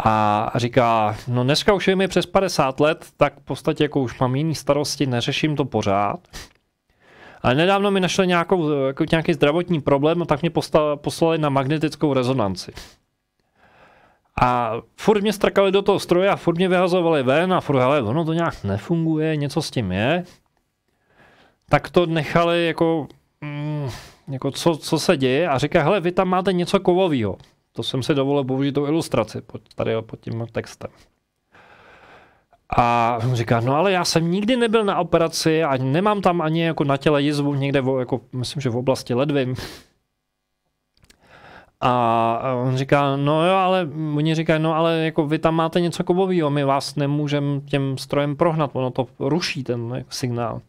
A říká, no dneska už je mi přes 50 let, tak v podstatě jako už mám jiný starosti, neřeším to pořád. Ale nedávno mi našli nějaký zdravotní problém, a tak mě poslali na magnetickou rezonanci. A furt mě strkali do toho stroje a furt mě vyhazovali ven a furt, hele, ono to nějak nefunguje, něco s tím je. Tak to nechali jako co se děje a říká, hele, vy tam máte něco kovového. To jsem si dovolil použít tu ilustraci tady pod tím textem. A on říká, no ale já jsem nikdy nebyl na operaci a nemám tam ani jako na těle jizvu někde, jako, myslím, že v oblasti ledvin. A on říká, no jo, ale oni říkají, no ale jako vy tam máte něco kovového, my vás nemůžeme těm strojem prohnat, ono to ruší ten signál.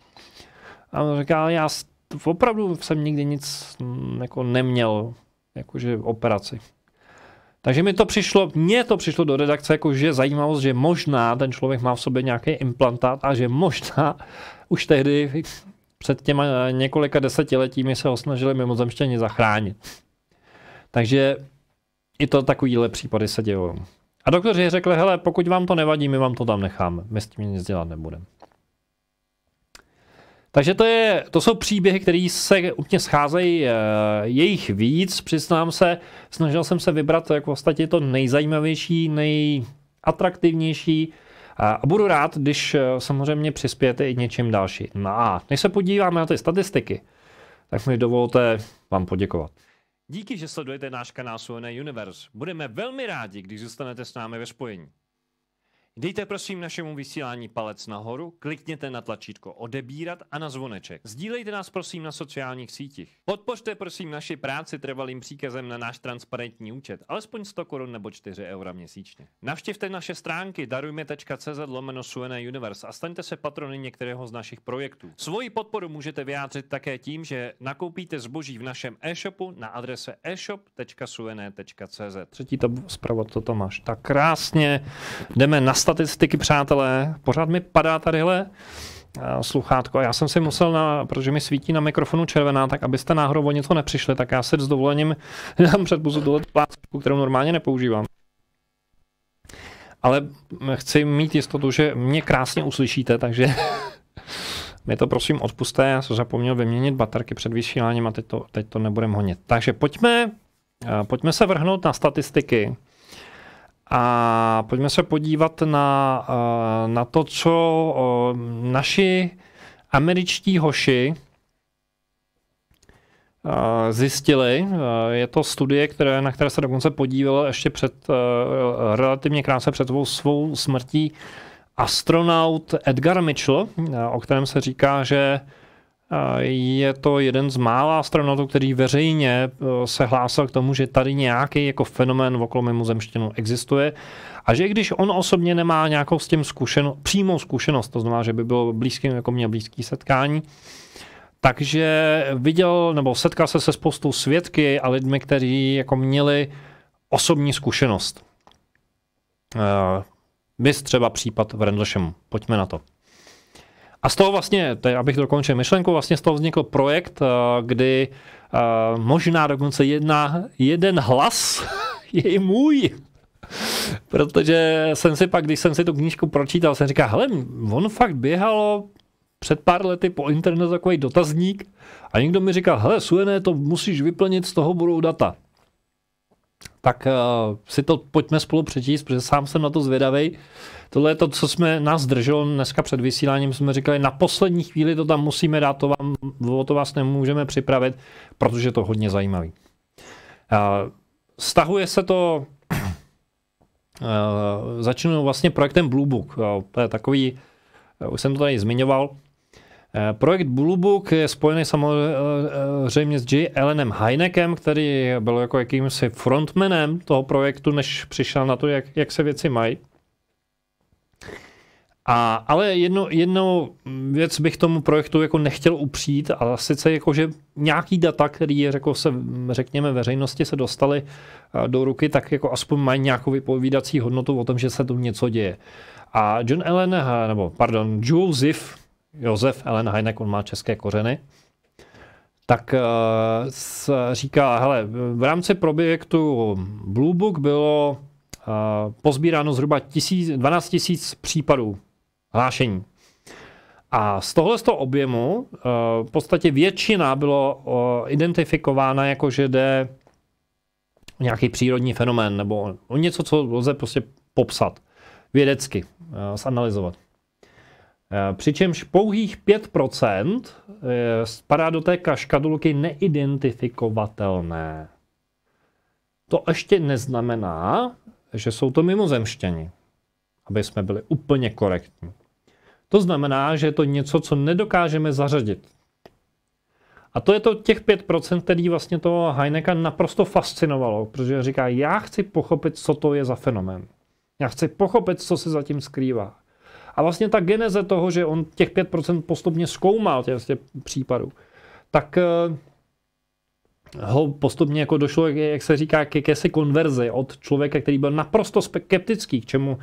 A on říká, já opravdu jsem nikdy nic jako neměl, jakože operaci. Takže mně to přišlo do redakce, jakože zajímavost, že možná ten člověk má v sobě nějaký implantát a že možná už tehdy před těma několika desetiletími se ho snažili mimozemšťani zachránit. Takže i to takovýhle případy se dějou. A doktoři řekli, hele, pokud vám to nevadí, my vám to tam necháme, my s tím nic dělat nebudeme. Takže to jsou příběhy, které se úplně scházejí, je jich víc, přiznám se, snažil jsem se vybrat jako vlastně to nejzajímavější, nejatraktivnější a budu rád, když samozřejmě přispějete i něčím další. No a než se podíváme na ty statistiky, tak mi dovolte vám poděkovat. Díky, že sledujete náš kanál SUNA Universe. Budeme velmi rádi, když zůstanete s námi ve spojení. Dejte prosím našemu vysílání palec nahoru, klikněte na tlačítko odebírat a na zvoneček. Sdílejte nás prosím na sociálních sítích. Podpořte prosím naši práci trvalým příkazem na náš transparentní účet, alespoň 100 korun nebo 4 eura měsíčně. Navštivte naše stránky darujme.cz/SUNA Universe a staňte se patrony některého z našich projektů. Svoji podporu můžete vyjádřit také tím, že nakoupíte zboží v našem e-shopu na adrese e-shop.suna.cz. Třetí zpráva to máš. Tak krásně jdeme na statistiky, přátelé. Pořád mi padá tadyhle sluchátko. Já jsem si musel, protože mi svítí na mikrofonu červená, tak abyste náhodou o něco nepřišli, tak já se s dovolením dám před pusu tuhle plácačku, kterou normálně nepoužívám. Ale chci mít jistotu, že mě krásně uslyšíte, takže mi to prosím odpuste. Já jsem zapomněl vyměnit baterky před vysíláním a teď to nebudeme honit. Takže pojďme se vrhnout na statistiky. A pojďme se podívat na to, co naši američtí hoši zjistili. Je to studie, na které se dokonce podíval ještě relativně krátce před svou smrtí astronaut Edgar Mitchell, o kterém se říká, že je to jeden z mála astronautů, který veřejně se hlásil k tomu, že tady nějaký jako fenomén okolo mimozemštěnů existuje a že když on osobně nemá nějakou s tím přímou zkušenost, to znamená, že by byl blízký, jako měl blízký setkání, takže viděl nebo setkal se spoustou svědky a lidmi, kteří jako měli osobní zkušenost. Bys třeba případ v Rendlesham. Pojďme na to. A z toho vlastně, abych dokončil myšlenku, vlastně z toho vznikl projekt, kdy možná dokonce jeden hlas je i můj. Protože jsem si pak, když jsem si tu knížku pročítal, jsem říkal, hele, on fakt běhalo před pár lety po internetu takový dotazník a někdo mi říkal, hele, SUNA, to musíš vyplnit, z toho budou data. Tak si to pojďme spolu přečíst, protože sám jsem na to zvědavej. Tohle je to, co nás drželo dneska před vysíláním, jsme říkali, na poslední chvíli to tam musíme dát, to vás nemůžeme připravit, protože je to hodně zajímavý. Stahuje se to, začnu vlastně projektem Blue Book, to je takový, už jsem to tady zmiňoval. Projekt Blue Book je spojený samozřejmě s J. Allenem Hyneckem, který byl jako jakýmsi frontmanem toho projektu, než přišel na to, jak se věci mají. Ale jednou věc bych tomu projektu jako nechtěl upřít, a sice jako, že nějaký data, který řekněme veřejnosti se dostaly do ruky, tak jako aspoň mají nějakou vypovídací hodnotu o tom, že se tu něco děje. A Josef Allen Hynek, on má české kořeny, tak říká, hele, v rámci projektu Blue Book bylo pozbíráno zhruba 12 000 případů hlášení. A z toho objemu v podstatě většina bylo identifikována jako, že jde o nějaký přírodní fenomén nebo o něco, co lze prostě popsat vědecky, zanalyzovat. Přičemž pouhých 5% spadá do té škatulky neidentifikovatelné. to ještě neznamená, že jsou to mimozemštěni, aby jsme byli úplně korektní. To znamená, že je to něco, co nedokážeme zařadit. A to je to těch 5%, který vlastně toho Heineka naprosto fascinovalo, protože říká, já chci pochopit, co to je za fenomén. Já chci pochopit, co se zatím skrývá. A vlastně ta geneze toho, že on těch 5% postupně zkoumal těch případů, tak ho postupně jako došlo, jak se říká, k jakési konverzi od člověka, který byl naprosto skeptický, k čemu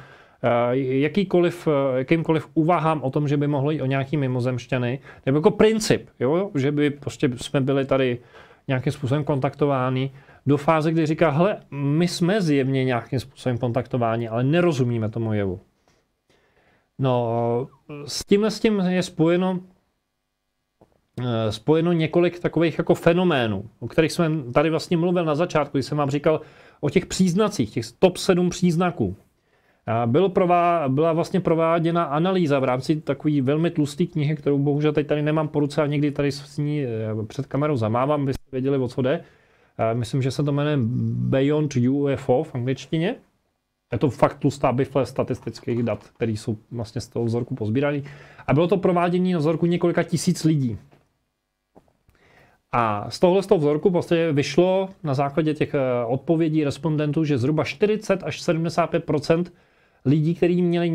jakýmkoliv úvahám o tom, že by mohlo jít o nějaký mimozemšťany, nebo jako princip, jo? Že by prostě jsme byli tady nějakým způsobem kontaktováni, do fáze, kdy říká, hele, my jsme zjevně nějakým způsobem kontaktováni, ale nerozumíme tomu jevu. No, s tím je spojeno několik takových jako fenoménů, o kterých jsem tady vlastně mluvil na začátku, když jsem vám říkal o těch příznacích, těch top 7 příznaků. Byla vlastně prováděna analýza v rámci takové velmi tlusté knihy, kterou bohužel teď tady nemám po ruce a někdy tady s ní před kamerou zamávám, abyste věděli, o co jde. Myslím, že se to jmenuje Beyond UFO v angličtině. Je to fakt tlustá bifle statistických dat, které jsou vlastně z toho vzorku pozbírané. A bylo to provádění na vzorku několika tisíc lidí. A z toho vzorku vlastně vyšlo na základě těch odpovědí respondentů, že zhruba 40 až 75% lidí, kteří měli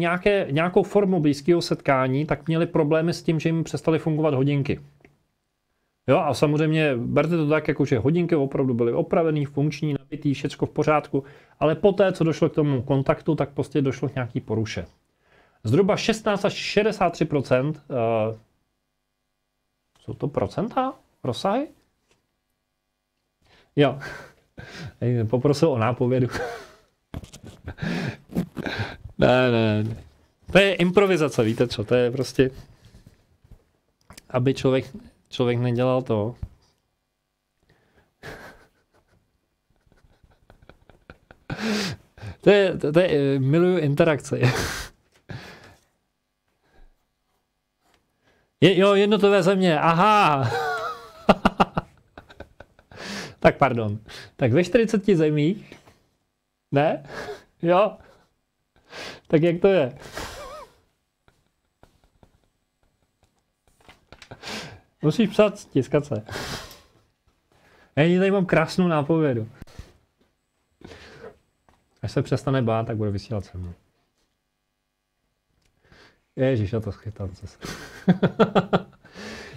nějakou formu blízkého setkání, tak měli problémy s tím, že jim přestaly fungovat hodinky. Jo, a samozřejmě berte to tak, jako že hodinky opravdu byly opravený, funkční, nabitý, všecko v pořádku, ale poté, co došlo k tomu kontaktu, tak prostě došlo k nějaký poruše. Zhruba 16 až 63% jsou to procenta? Rozsahy? Jo. Poprosil o nápovědu. Ne. To je improvizace, víte co? To je prostě, aby člověk nedělal to. To je miluju interakce. Jo, jednotlivé země, aha. Tak pardon. Tak ve 40 zemích, ne? Jo. Tak jak to je? Musíš psát tiskace. Já tady mám krásnou nápovědu. Až se přestane bát, tak bude vysílat se mnou. Ježiš, já to schytal.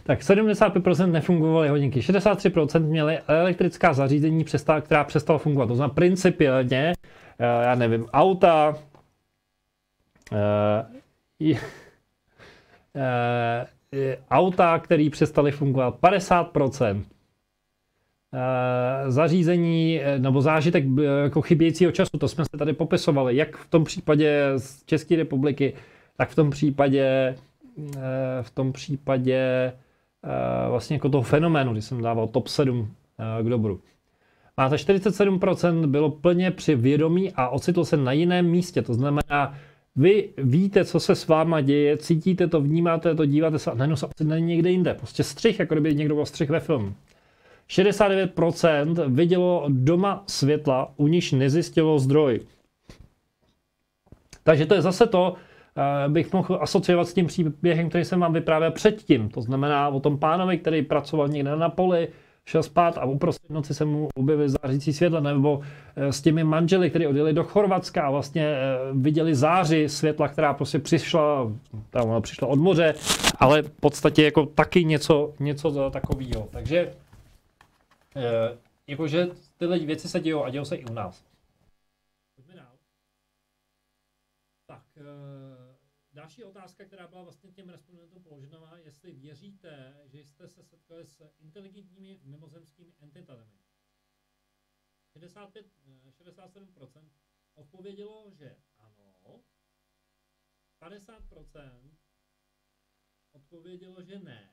Tak 75% nefungovaly hodinky, 63% měly elektrická zařízení, která přestala fungovat. To znamená principiálně, já nevím, auta, auta, které přestaly fungovat, 50%. Zařízení nebo zážitek jako chybějícího času, to jsme se tady popisovali, jak v tom případě z České republiky, tak v tom případě vlastně jako toho fenoménu, když jsem dával top 7 k dobru. Máte 47% bylo plně při vědomí a ocitl se na jiném místě, to znamená, vy víte, co se s váma děje, cítíte to, vnímáte to, díváte se a najednou se ocitne někde jinde. Prostě střih, jako kdyby někdo byl střih ve filmu. 69% vidělo doma světla, u níž nezjistilo zdroj. Takže to je zase to, bych mohl asociovat s tím příběhem, který jsem vám vyprávěl předtím. To znamená o tom pánovi, který pracoval někde na poli, šel spát a uprostřed noci se mu objevily zářící světla, nebo s těmi manželi, kteří odjeli do Chorvatska a vlastně viděli záři světla, která prostě přišla od moře, ale v podstatě jako taky něco takového. Takže jakože tyhle věci se dějou a dějou se i u nás. Pojďme dál. Tak, další otázka, která byla vlastně těm respondentům položena, jestli věříte, že jste se setkali s inteligentními mimozemskými entitami. 67% odpovědělo, že ano, 50% odpovědělo, že ne.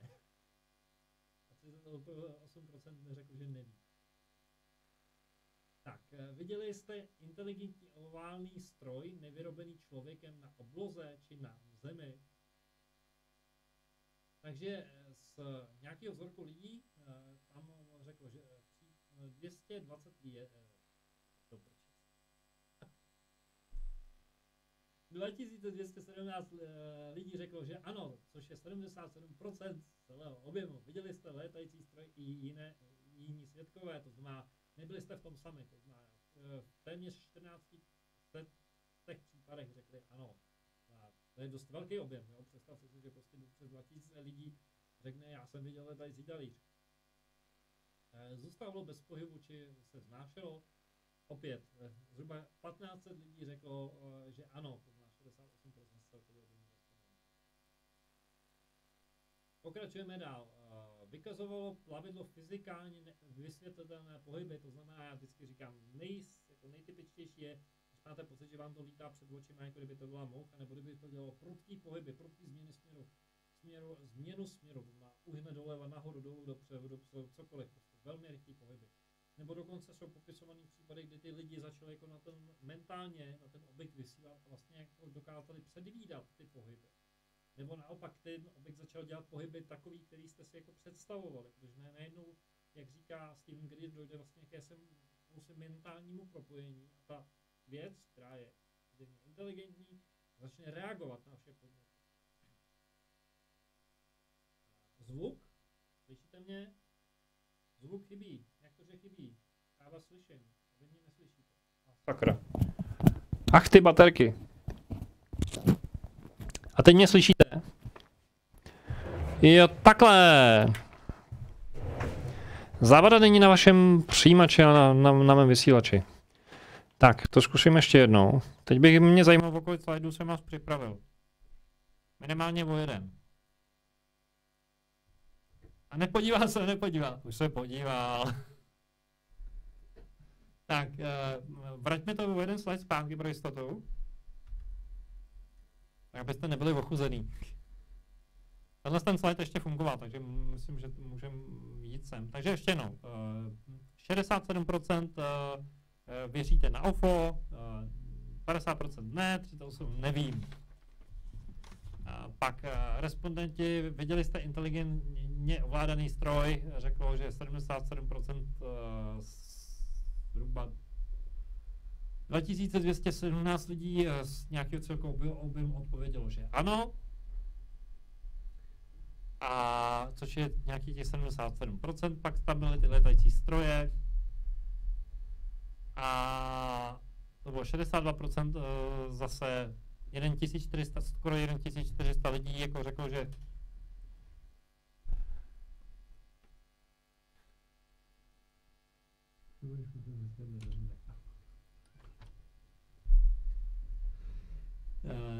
A 38% řeklo, že neví. Tak, viděli jste inteligentní oválný stroj, nevyrobený člověkem na obloze či na zemi? Takže z nějakého vzorku lidí tam řeklo, že 220 2217 lidí řeklo, že ano, což je 77% celého objemu. Viděli jste létající stroj i jiní svědkové, to znamená, nebyli jste v tom sami, to znamená, v téměř 14 těch případech řekli ano. A to je dost velký objem, jo? Představte si, že prostě přes 2000 lidí řekne, já jsem viděl létající talíř. Zůstalo bez pohybu, či se vznášelo. Opět, zhruba 1500 lidí řeklo, že ano, to znamená 68% celkového objemu. Pokračujeme dál. Vykazovalo plavidlo fyzikálně vysvětlitelné pohyby, to znamená, já vždycky říkám, nejtypičtější je, když máte pocit, že vám to lítá před očima, jako kdyby to byla moucha, nebo kdyby to dělalo prudký pohyby, prudký změnu směru, to znamená uhne doleva, nahoru, dolů, dopředu, cokoliv, prostě velmi rychlý pohyby. Nebo dokonce jsou popisované případy, kdy ty lidi začali jako na ten mentálně, na ten objekt vysílat a vlastně jako dokázali předvídat ty pohyby. Nebo naopak ten objekt začal dělat pohyby takový, který jste si jako představovali, protože najednou, jak říká Steven Greer, dojde vlastně k mentálnímu propojení a ta věc, která je inteligentní, začne reagovat na vaše podněty. Zvuk, slyšíte mě? Zvuk chybí. Jak to, že chybí? Já vás slyším. Vy mě neslyšíte. Sakra. Ach, ty baterky. A teď mě slyšíte? Jo, takhle. Závada není na vašem přijímači a na mém vysílači. Tak, to zkusím ještě jednou. Teď bych mě zajímalo, o kolik slajdů jsem vás připravil. Minimálně o jeden. A nepodíval se. Už se podíval. Tak, vraťme to o jeden slide zpátky pro jistotu. Tak abyste nebyli ochuzený. Tenhle ten slide ještě fungoval, takže myslím, že můžeme jít sem. Takže ještě jednou. 67% věříte na UFO, 50% ne, 38% nevím. Pak respondenti, viděli jste inteligentně ovládaný stroj, řeklo, že 77% zhruba 2217 lidí z nějakého celkového objemu odpovědělo, že ano. A což je nějakých těch 77%, pak tam byly ty létající stroje. A to bylo 62% zase 1400, skoro 1400 lidí jako řeklo, že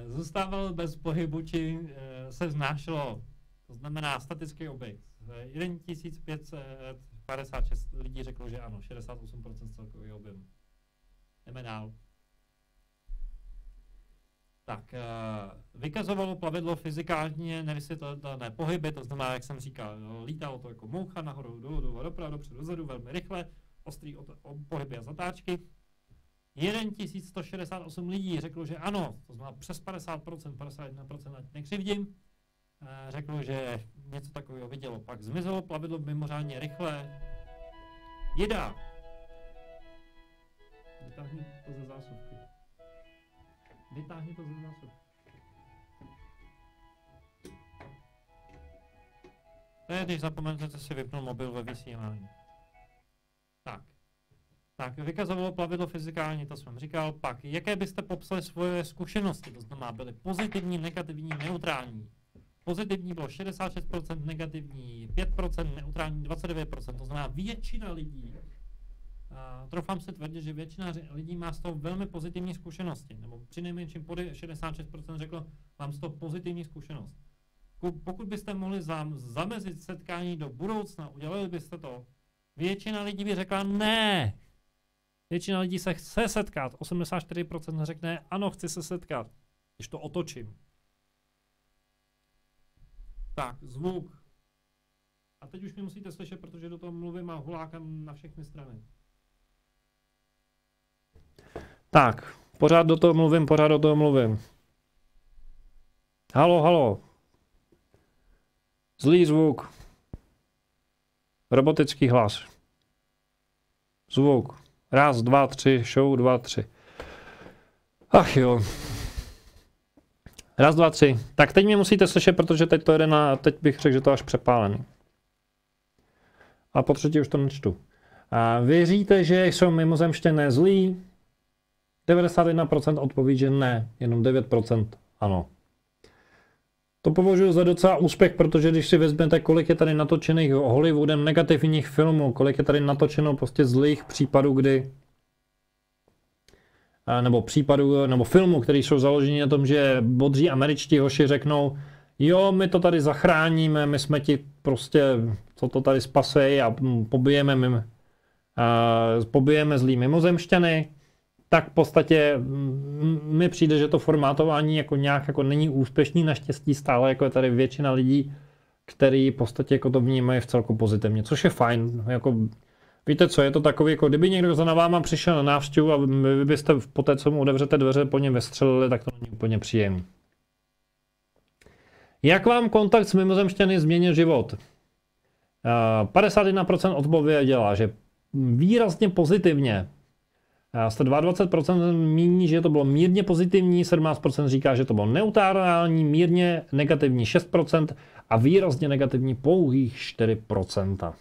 zůstával bez pohybu, či se vznášelo, to znamená statický objekt. 1556 lidí řeklo, že ano, 68% celkového objemu. Jdeme dál. Tak, vykazovalo plavidlo fyzikálně nevysvětlitelné pohyby, to znamená, jak jsem říkal, lítalo to jako moucha nahoru, dolů, doprava, dopředu, dozadu, velmi rychle, ostrý pohyby a zatáčky. 1168 lidí řeklo, že ano, to znamená přes 50%, 51%, ať nekřivdím, řeklo, že něco takového vidělo. Pak zmizelo plavidlo mimořádně rychle. Jeda! Vytáhni to ze zásuvky. Vytáhni to ze zásuvky. To je, když zapomenete si vypnout mobil ve vysílání. Tak, vykazovalo plavidlo fyzikálně, to jsem říkal. Pak, jaké byste popsali svoje zkušenosti? To znamená, byly pozitivní, negativní, neutrální. Pozitivní bylo 66%, negativní 5%, neutrální 29%. To znamená, většina lidí, troufám se tvrdit, že většina lidí má z toho velmi pozitivní zkušenosti. Nebo přinejmenším 66% řeklo, mám z toho pozitivní zkušenost. Pokud byste mohli zamezit setkání do budoucna, udělali byste to, většina lidí by řekla ne. Většina lidí se chce setkat, 84% řekne ano, chci se setkat, když to otočím. Tak, zvuk. A teď už mě musíte slyšet, protože do toho mluvím a hulákám na všechny strany. Tak, pořád do toho mluvím. Halo. Zlý zvuk. Robotický hlas. Zvuk. 1, 2, 3, show 2, 3. Ach jo. Raz, dva, tři. Tak teď mě musíte slyšet, protože teď to jde teď bych řekl, že to až přepálený. A po třetí už to nečtu. A věříte, že jsou mimozemštěné zlí? 91% odpoví, že ne, jenom 9% ano. To považuji za docela úspěch, protože když si vezmete, kolik je tady natočených Hollywoodem negativních filmů, kolik je tady natočeno prostě zlých případů, kdy nebo filmů, které jsou založeny na tom, že bodří američtí hoši řeknou, jo, my to tady zachráníme, my jsme ti prostě, co to tady spasej a pobijeme zlý mimozemšťany, tak v podstatě mi přijde, že to formátování jako nějak jako není úspěšný, naštěstí stále jako je tady většina lidí, který v podstatě jako to vnímají v celku pozitivně, což je fajn, jako víte co, je to takový, jako kdyby někdo za váma přišel na návštěvu a vy byste po té, co mu otevřete dveře, po něm vystřelili, tak to není úplně příjemné. Jak vám kontakt s mimozemšťany změnil život? 51% odpověděla, že výrazně pozitivně. 122% míní, že to bylo mírně pozitivní, 17% říká, že to bylo neutrální, mírně negativní 6% a výrazně negativní pouhých 4%.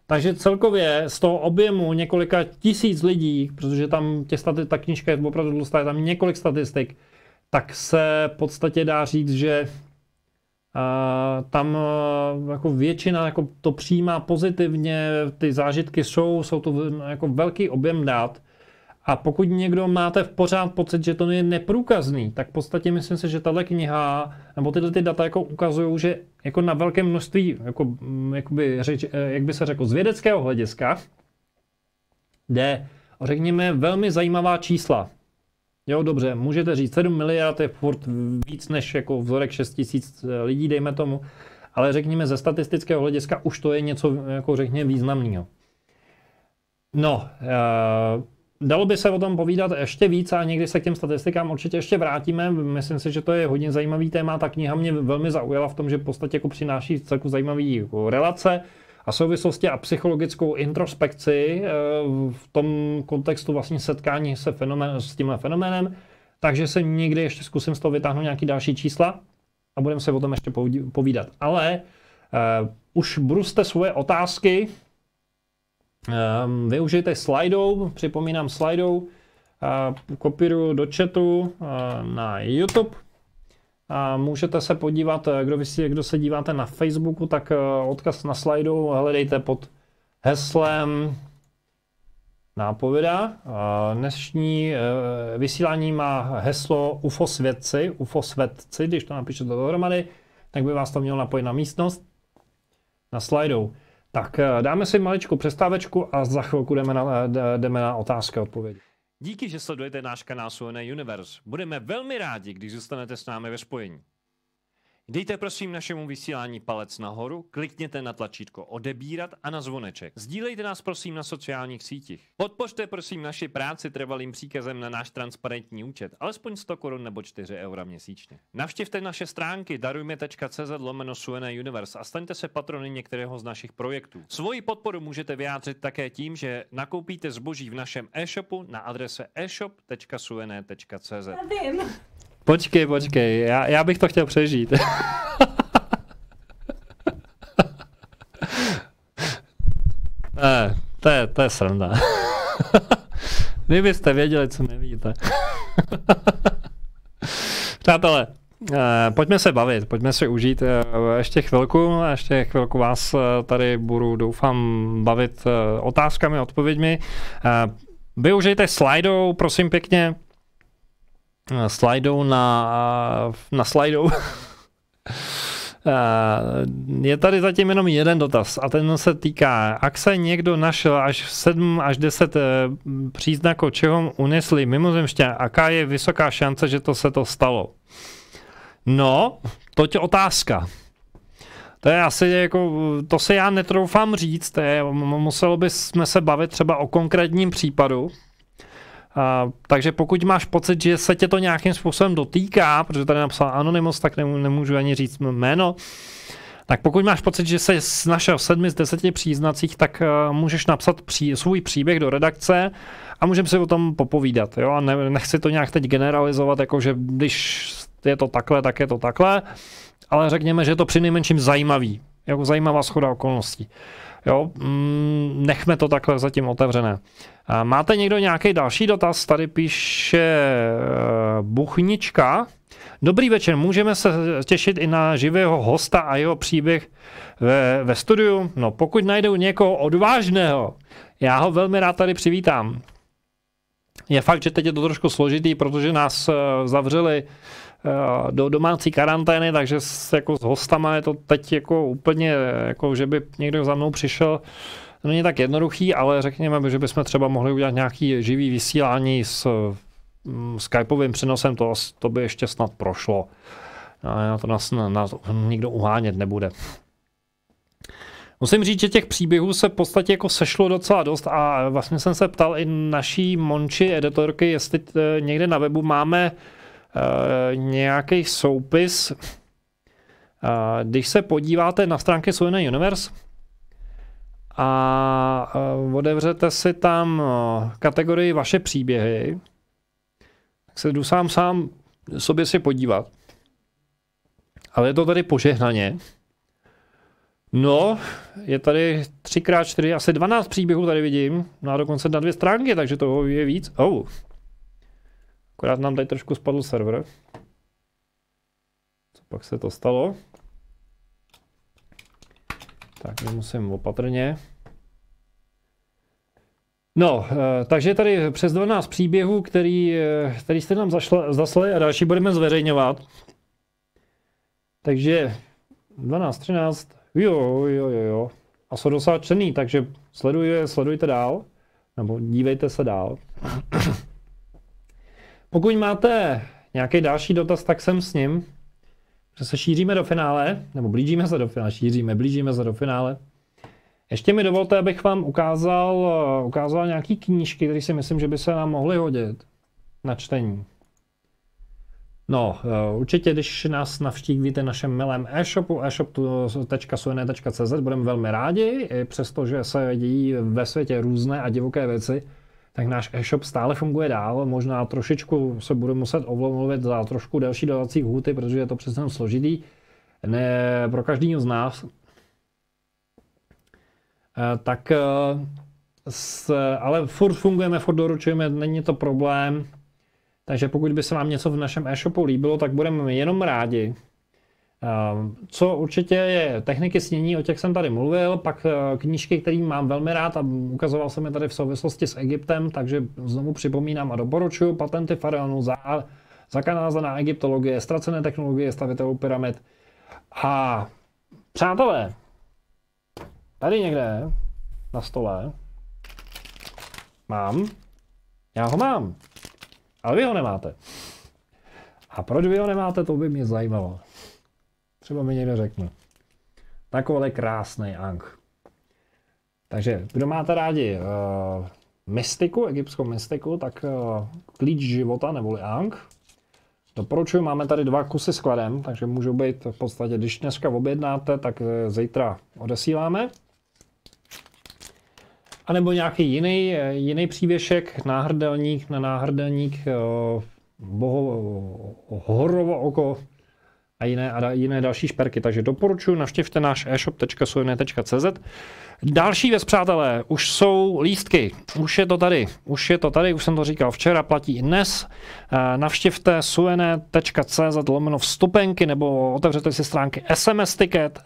Takže celkově z toho objemu několika tisíc lidí, protože tam ta knížka je opravdu tlustá, je tam několik statistik, tak se v podstatě dá říct, že tam jako většina jako to přijímá pozitivně, ty zážitky jsou to jako velký objem dat. A pokud někdo máte v pořád pocit, že to je neprůkazný, tak v podstatě myslím si, že tahle kniha, nebo tyhle ty data jako ukazují, že jako na velké množství, jak by se řeklo, z vědeckého hlediska, jde, řekněme, velmi zajímavá čísla. Jo, dobře, můžete říct, 7 miliard je furt víc než jako vzorek 6 000 lidí, dejme tomu, ale řekněme, ze statistického hlediska už to je něco, jako řekněme, významného. No, dalo by se o tom povídat ještě víc a někdy se k těm statistikám určitě ještě vrátíme. Myslím si, že to je hodně zajímavý téma. Ta kniha mě velmi zaujala v tom, že v podstatě jako přináší celku zajímavý jako relace a souvislosti a psychologickou introspekci v tom kontextu vlastně setkání se s tímhle fenoménem. Takže se někdy ještě zkusím z toho vytáhnout nějaký další čísla a budeme se o tom ještě povídat. Ale už bruste svoje otázky. Využijte Slido, připomínám Slido, kopíruju do chatu na YouTube. Můžete se podívat, kdo se díváte na Facebooku, tak odkaz na Slido hledejte pod heslem nápověda. Dnešní vysílání má heslo UFO-svědci, když to napíšete dohromady, tak by vás to mělo napojit na místnost, na Slido. Tak dáme si maličkou přestávečku a za chvilku jdeme na otázky a odpovědi. Díky, že sledujete náš kanál Suene Universe. Budeme velmi rádi, když zůstanete s námi ve spojení. Dejte prosím našemu vysílání palec nahoru, klikněte na tlačítko odebírat a na zvoneček. Sdílejte nás prosím na sociálních sítích. Podpořte prosím naši práci trvalým příkazem na náš transparentní účet, alespoň 100 korun nebo 4 eura měsíčně. Navštivte naše stránky darujme.cz/Suene Universe a staňte se patrony některého z našich projektů. Svoji podporu můžete vyjádřit také tím, že nakoupíte zboží v našem e-shopu na adrese e-shop.suene.cz. Počkej, já bych to chtěl přežít. To je sranda. Kdybyste věděli, co nevíte. Přátelé, pojďme se bavit, pojďme si užít ještě chvilku vás tady budu, doufám, bavit otázkami, odpověďmi. Využijte Slido, prosím pěkně. Slidou na Slidou. Je tady zatím jenom jeden dotaz a ten se týká, jak se někdo našel až 7 až 10 příznaků, čeho unesli mimozemšťané, jaká je vysoká šance, že to se to stalo? No, to je otázka. To je asi jako, to se já netroufám říct, muselo bychom se bavit třeba o konkrétním případu. Takže pokud máš pocit, že se tě to nějakým způsobem dotýká, protože tady napsal Anonymous, tak nemůžu ani říct jméno, tak pokud máš pocit, že se našel v 7 z 10 příznacích, tak můžeš napsat svůj příběh do redakce a můžeme si o tom popovídat. Jo? A nechci to nějak teď generalizovat, jako že když je to takhle, tak je to takhle, ale řekněme, že je to přinejmenším zajímavý, jako zajímavá shoda okolností. Jo, nechme to takhle zatím otevřené. Máte někdo nějaký další dotaz? Tady píše Buchnička. Dobrý večer, můžeme se těšit i na živého hosta a jeho příběh ve studiu? No, pokud najdou někoho odvážného, já ho velmi rád tady přivítám. Je fakt, že teď je to trošku složitý, protože nás zavřeli do domácí karantény, takže jako s hostama je to teď jako úplně, jako že by někdo za mnou přišel, to není tak jednoduchý, ale řekněme, že bychom třeba mohli udělat nějaký živý vysílání s skypovým přenosem, to by ještě snad prošlo. Na to nás nikdo uhánět nebude. Musím říct, že těch příběhů se v podstatě jako sešlo docela dost a vlastně jsem se ptal i naší Monči editorky, jestli někde na webu máme nějaký soupis. Když se podíváte na stránky Suene Universe a otevřete si tam kategorii vaše příběhy, tak se jdu sám sobě si podívat. Ale je to tady požehnaně. No, je tady 3x4, asi 12 příběhů tady vidím. No a dokonce na 2 stránky, takže toho je víc. Akorát nám tady trošku spadl server. Co pak se to stalo? Tak musím opatrně. No, takže tady přes 12 příběhů, který jste nám zaslali a další budeme zveřejňovat. Takže 12, 13, jo. A jsou docela černý, takže sledujte dál, nebo dívejte se dál. Pokud máte nějaký další dotaz, tak jsem s ním, že se šíříme do finále, nebo blížíme se do finále. Ještě mi dovolte, abych vám ukázal nějaký knížky, které si myslím, že by se nám mohly hodit na čtení. No, určitě, když nás navštívíte našem milém e-shopu, e-shop.suene.cz, budeme velmi rádi, i přestože se dějí ve světě různé a divoké věci, tak náš e-shop stále funguje dál, možná trošičku se budu muset omluvit za trošku delší dodací lhůty, protože je to přesně složitý, ne pro každého z nás. Ale furt fungujeme, furt doručujeme, není to problém. Takže pokud by se vám něco v našem e-shopu líbilo, tak budeme jenom rádi. Co určitě je techniky snění, o těch jsem tady mluvil, pak knížky, které mám velmi rád a ukazoval jsem je tady v souvislosti s Egyptem, takže znovu připomínám a doporučuji Patenty faraonů, Zakázaná egyptologie, Ztracené technologie stavitelů pyramid. A přátelé, tady někde na stole já ho mám. Ale vy ho nemáte. A proč vy ho nemáte, to by mě zajímalo. Třeba mi někdo řekne. Takový krásný Ankh. Takže, kdo máte rádi mystiku, egyptskou mystiku, tak klíč života, neboli Ankh. Doporučuji, máme tady 2 kusy skladem, takže můžou být v podstatě, když dneska objednáte, tak zítra odesíláme. A nebo nějaký jiný přívěšek, náhrdelník na náhrdelník, horovo oko a jiné další šperky. Takže doporučuji, navštivte náš e-shop.suene.cz. Další věc, přátelé, už jsou lístky, už je to tady, už jsem to říkal včera, platí i dnes. Navštivte suene.cz/vstupenky nebo otevřete si stránky SMS Ticket,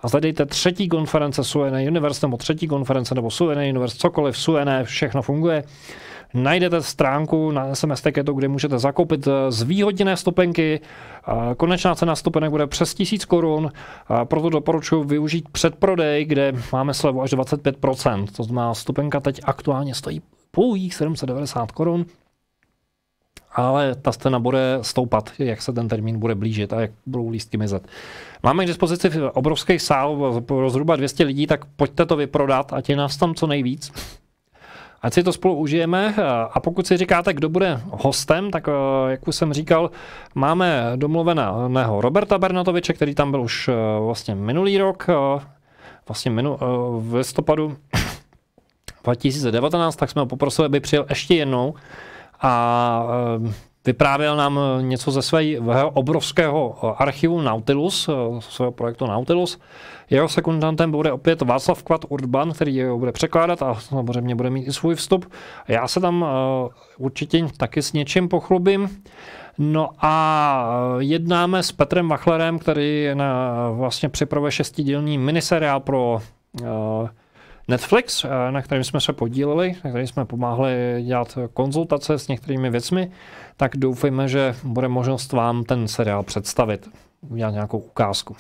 a zadejte 3. konference Suene Universe nebo 3. konference nebo Suene Universe, cokoliv Suene, všechno funguje. Najdete stránku na SMS Ticketu, kde můžete zakoupit zvýhodněné vstupenky. Konečná cena vstupenek bude přes 1000 korun, proto doporučuji využít předprodej, kde máme slevu až 25%. To znamená, vstupenka teď aktuálně stojí pouhých 790 korun. Ale ta cena bude stoupat, jak se ten termín bude blížit a jak budou lístky mizet. Máme k dispozici obrovský sál pro zhruba 200 lidí, tak pojďte to vyprodat, ať je nás tam co nejvíc. Ať si to spolu užijeme a pokud si říkáte, kdo bude hostem, tak jak už jsem říkal, máme domluveného Roberta Bernatoviče, který tam byl už vlastně minulý rok, v listopadu 2019, tak jsme ho poprosili, aby přijel ještě jednou. A vyprávěl nám něco ze svého obrovského archivu Nautilus, svého projektu Nautilus. Jeho sekundantem bude opět Václav Kvat Urban, který ho bude překládat a samozřejmě bude mít i svůj vstup. Já se tam určitě taky s něčím pochlubím. No a jednáme s Petrem Wachlerem, který vlastně připravuje 6dílný miniseriál pro Netflix, na kterém jsme se podíleli, na kterém jsme pomáhali dělat konzultace s některými věcmi, tak doufejme, že bude možnost vám ten seriál představit, udělat nějakou ukázku.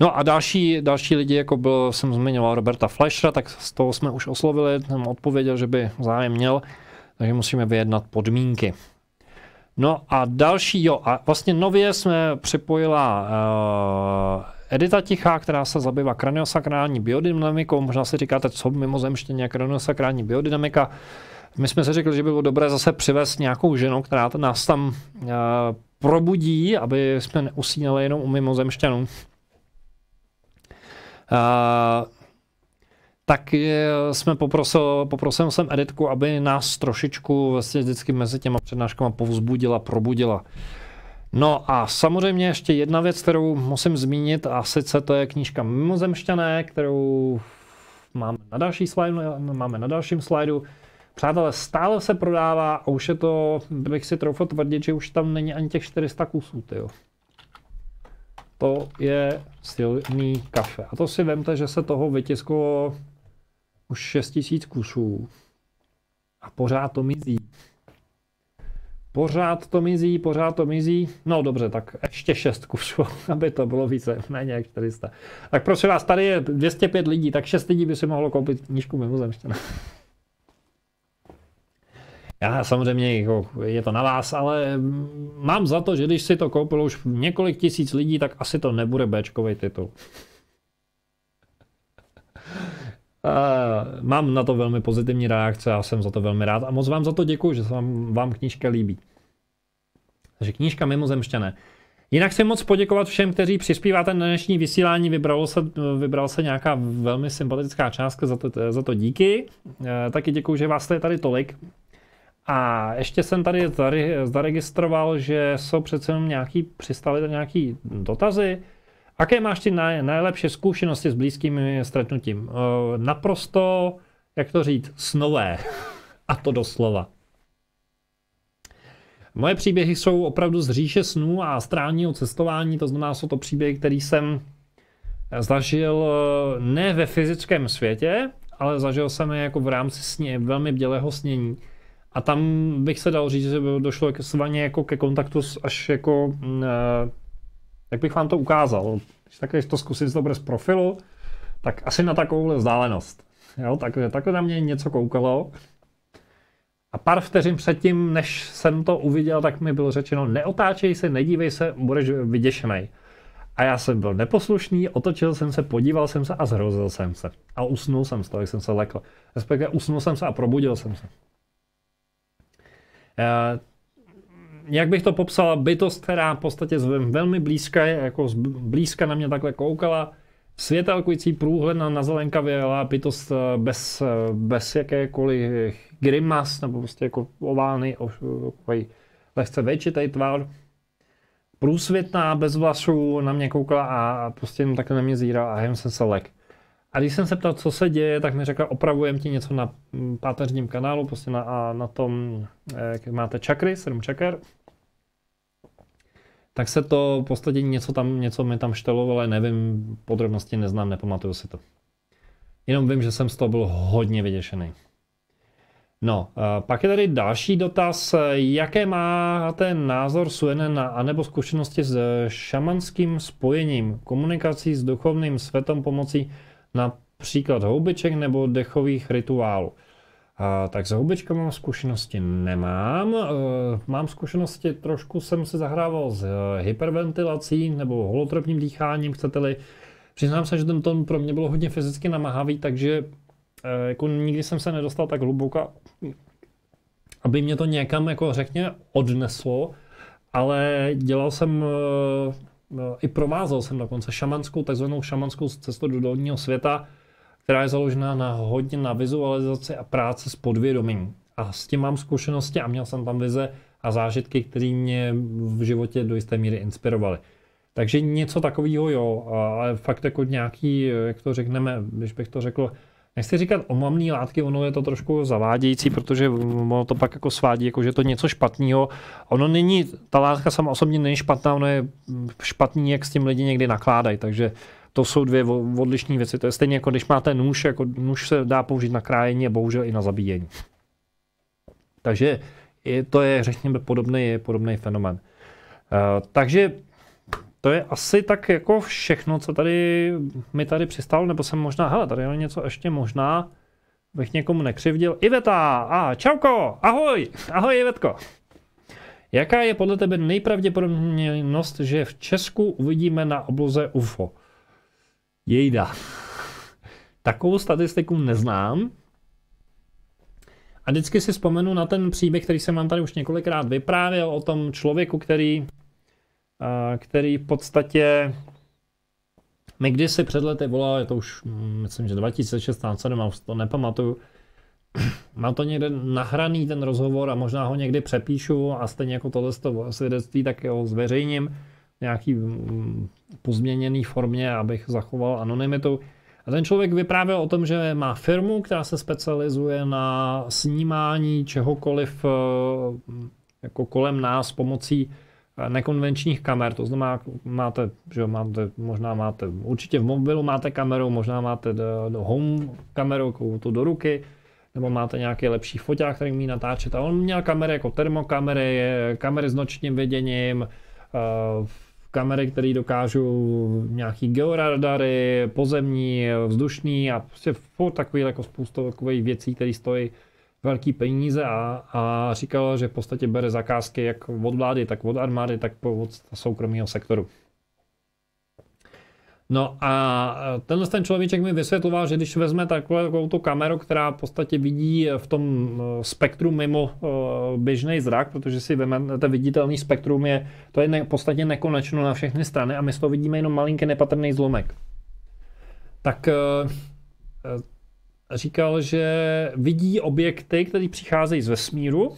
No a další lidi, jako jsem zmiňoval Roberta Fleischera, tak z toho jsme už oslovili, nám odpověděl, že by zájem měl, takže musíme vyjednat podmínky. No a další, a vlastně nově jsme připojila Edita Tichá, která se zabývá kraniosakrální biodynamikou. Možná si říkáte, co mimozemštění a kraniosakrální biodynamika. My jsme si řekli, že by bylo dobré zase přivést nějakou ženu, která nás tam probudí, aby jsme neusínali jenom u mimozemšťanů. Tak jsme poprosil jsem Editku, aby nás trošičku vlastně vždycky mezi těma přednáškama povzbudila, probudila. No a samozřejmě ještě jedna věc, kterou musím zmínit, a sice to je knížka Mimozemšťané, kterou máme na dalším slajdu. Přátelé, stále se prodává a už je to, bych si troufl tvrdit, že už tam není ani těch 400 kusů, tyjo. To je silný kafe. A to si vemte, že se toho vytisklo už 6000 kusů. A pořád to mizí. Pořád to mizí. No dobře, tak ještě 6 kusů, aby to bylo více, méně jak 400. Tak prosím vás, tady je 205 lidí, tak 6 lidí by si mohlo koupit knížku Mimozemšťané. Já samozřejmě, je to na vás, ale mám za to, že když si to koupilo už několik tisíc lidí, tak asi to nebude Bčkový titul. Mám na to velmi pozitivní reakce a jsem za to velmi rád a moc vám za to děkuju, že se vám knížka líbí. Takže knížka Mimozemšťané. Jinak chci moc poděkovat všem, kteří přispíváte na dnešní vysílání. Vybral se nějaká velmi sympatická částka, za to díky. Taky děkuju, že vás je tady tolik. A ještě jsem tady zaregistroval, že jsou přece jenom přistali nějaký dotazy. Jaké máš ty nejlepší zkušenosti s blízkým stretnutím? Naprosto, jak to říct, snové. A to doslova. Moje příběhy jsou opravdu z říše snů a astrálního cestování, to znamená, jsou to příběhy, které jsem zažil ne ve fyzickém světě, ale zažil jsem je jako v rámci velmi bdělého snění. A tam bych se dal říct, že došlo jako ke kontaktu až jako, jak bych vám to ukázal. Když to zkusím to z profilu, tak asi na takovouhle vzdálenost. Jo, takže takhle na mě něco koukalo. A pár vteřin předtím, než jsem to uviděl, tak mi bylo řečeno, neotáčej se, nedívej se, budeš vyděšený. A já jsem byl neposlušný, otočil jsem se, podíval jsem se a zhrozil jsem se. A usnul jsem z toho, jak jsem se lekl. Respektive usnul jsem se a probudil jsem se. Jak bych to popsal, bytost, která v podstatě velmi blízka na mě takhle koukala, světelkující průhledná na zelenkavě bytost bez jakékoliv grimas, nebo prostě jako oválný, lehce vejčitej tvar, průsvětná, bez vlasů, na mě koukala a prostě jen takhle na mě zírala a jen jsem se lek. A když jsem se ptal, co se děje, tak mi řekla, opravujem ti něco na páteřním kanálu, prostě na tom, jak máte čakry, 7 čaker. Tak se to v podstatě něco mi tam štelovalo, ale nevím, podrobnosti neznám, nepamatuju si to. Jenom vím, že jsem z toho byl hodně vyděšený. No, pak je tady další dotaz. Jaké máte názor Suenen anebo zkušenosti s šamanským spojením, komunikací s duchovným světem pomocí například houbiček nebo dechových rituálů? Tak s houbičkami mám zkušenosti nemám. Mám zkušenosti, trošku jsem se zahrával s hyperventilací nebo holotropním dýcháním, chcete-li. Přiznám se, že ten tón pro mě bylo hodně fyzicky namáhavý, takže jako nikdy jsem se nedostal tak hluboko, aby mě to někam, jako řekně, odneslo, ale dělal jsem, i provázel jsem dokonce takzvanou šamanskou cestu do dolního světa, která je založena hodně na vizualizaci a práci s podvědomím. a s tím mám zkušenosti a měl jsem tam vize a zážitky, které mě v životě do jisté míry inspirovaly. Takže něco takového jo, ale fakt jako nějaký, jak to řekneme, když bych to řekl, nechci říkat omamné látky, ono je to trošku zavádějící, protože ono to pak jako svádí, jako že to něco špatného. Ono není, ta látka sama osobně není špatná, ono je špatný, jak s tím lidi někdy nakládají, takže to jsou dvě odlišné věci. To je stejně jako když máte nůž, jako nůž se dá použít na krájení a bohužel i na zabíjení. Takže to je, řekněme, podobný fenomén. Takže to je asi tak jako všechno, co tady mi tady přistalo, nebo jsem možná, hele, tady je něco ještě možná, bych někomu nekřivdil. Iveta, čauko, ahoj Ivetko. Jaká je podle tebe nejpravděpodobnost, že v Česku uvidíme na obloze UFO? Jejda. Takovou statistiku neznám. A vždycky si vzpomenu na ten příběh, který jsem vám tady už několikrát vyprávěl o tom člověku, který v podstatě mi kdysi před lety volal, je to už, myslím, že 2016, já už to nepamatuju, mám to někde nahraný ten rozhovor a možná ho někdy přepíšu a stejně jako tohle svědectví, tak ho zveřejním v nějaký pozměněný formě, abych zachoval anonymitu. A ten člověk vyprávěl o tom, že má firmu, která se specializuje na snímání čehokoliv jako kolem nás pomocí nekonvenčních kamer. To znamená, možná máte, určitě v mobilu máte kameru, možná máte home kameru, tu do ruky, nebo máte nějaký lepší foťák, který umí natáčet. A on měl kamery jako termokamery, kamery s nočním viděním, kamery, které dokážou nějaký georadary, pozemní, vzdušní a prostě takový jako spoustu takových věcí, které stojí velký peníze a říkal, že v podstatě bere zakázky jak od vlády, tak od armády, tak od soukromého sektoru. No a ten člověček mi vysvětloval, že když vezme takovou tu kameru, která v podstatě vidí v tom spektru mimo běžný zrak, protože si vezmete viditelný spektrum, to je v podstatě nekonečno na všechny strany a my z toho vidíme jenom malinký nepatrný zlomek. Tak říkal, že vidí objekty, které přicházejí z vesmíru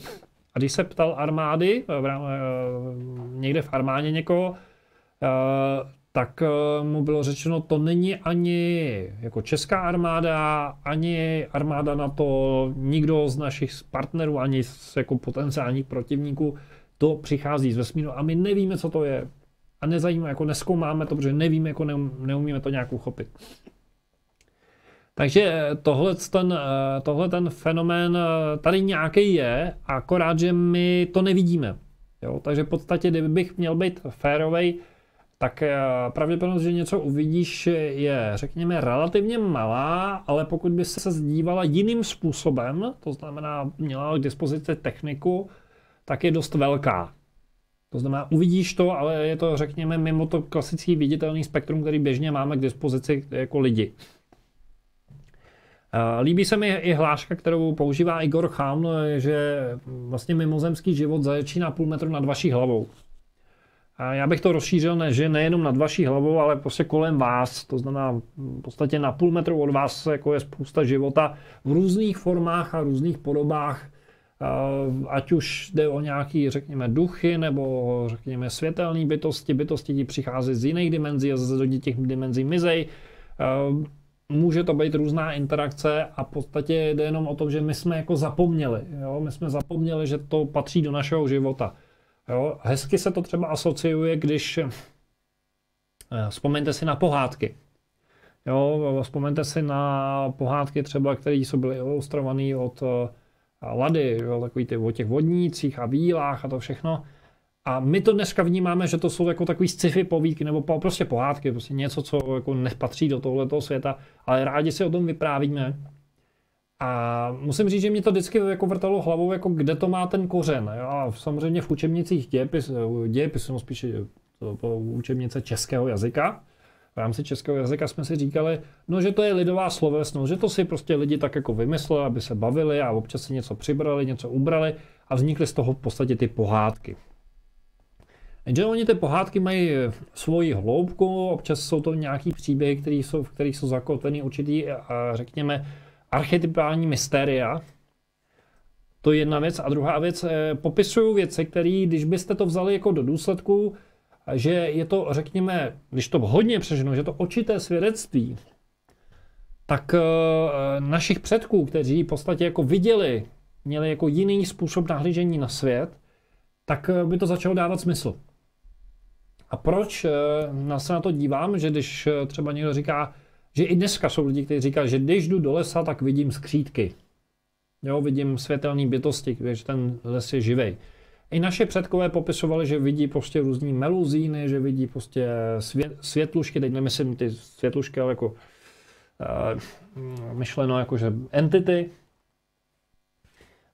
a když se ptal armády, někde v armádě někoho, tak mu bylo řečeno, to není ani jako česká armáda, ani armáda NATO, nikdo z našich partnerů, ani z jako potenciálních protivníků, to přichází z vesmíru a my nevíme, co to je. A nezajímá, jako neskoumáme to, protože nevíme, jako neumíme to nějak uchopit. Takže tohle ten fenomén tady nějaký je, akorát, že my to nevidíme. Jo? Takže v podstatě, kdybych měl být férovej, tak pravděpodobnost, že něco uvidíš, je, řekněme, relativně malá, ale pokud by se zdívala jiným způsobem, to znamená, měla k dispozici techniku, tak je dost velká. To znamená, uvidíš to, ale je to, řekněme, mimo to klasický viditelný spektrum, který běžně máme k dispozici jako lidi. Líbí se mi i hláška, kterou používá Igor Chan, že vlastně mimozemský život začíná půl metru nad vaší hlavou. A já bych to rozšířil, že nejenom nad vaší hlavou, ale prostě kolem vás. To znamená, v podstatě na půl metru od vás jako je spousta života v různých formách a různých podobách. Ať už jde o nějaký, řekněme, duchy, nebo řekněme světelné bytosti ti přichází z jiných dimenzí a do těch dimenzí mizej. Může to být různá interakce a v podstatě jde jenom o to, že my jsme jako zapomněli. Jo? My jsme zapomněli, že to patří do našeho života. Jo? Hezky se to třeba asociuje, když vzpomeňte si na pohádky. Jo? Vzpomeňte si na pohádky třeba, které jsou byly ilustrované od Lady, jo? Takový o těch vodnících a vílách a to všechno. A my to dneska vnímáme, že to jsou jako takový sci-fi povídky nebo prostě pohádky, prostě něco, co jako nepatří do tohletoho světa, ale rádi si o tom vyprávíme. A musím říct, že mě to vždycky jako vrtalo hlavou, jako kde to má ten kořen. Jo? A samozřejmě v učebnicích dějepisu, spíše učebnice českého jazyka. V rámci českého jazyka jsme si říkali, no, že to je lidová slovesnost, že to si prostě lidi tak jako vymysleli, aby se bavili a občas si něco přibrali, něco ubrali a vznikly z toho v podstatě ty pohádky. Jenže oni ty pohádky mají svoji hloubku, občas jsou to nějaký příběhy, v kterých jsou zakotveny určitý, řekněme, archetypální mystéria. To je jedna věc. A druhá věc, popisují věci, které, když byste to vzali jako do důsledku, že je to, řekněme, když to hodně přeženo, že to očité svědectví, tak našich předků, kteří v podstatě jako viděli, měli jako jiný způsob nahlížení na svět, tak by to začalo dávat smysl. A proč se na to dívám, že když třeba někdo říká, že i dneska jsou lidi, kteří říkají, že když jdu do lesa, tak vidím skřítky. Jo, vidím světelné bytosti, že ten les je živej. I naše předkové popisovali, že vidí prostě různý meluzíny, že vidí prostě světlušky, teď nemyslím ty světlušky, ale jako myšleno jako, že entity.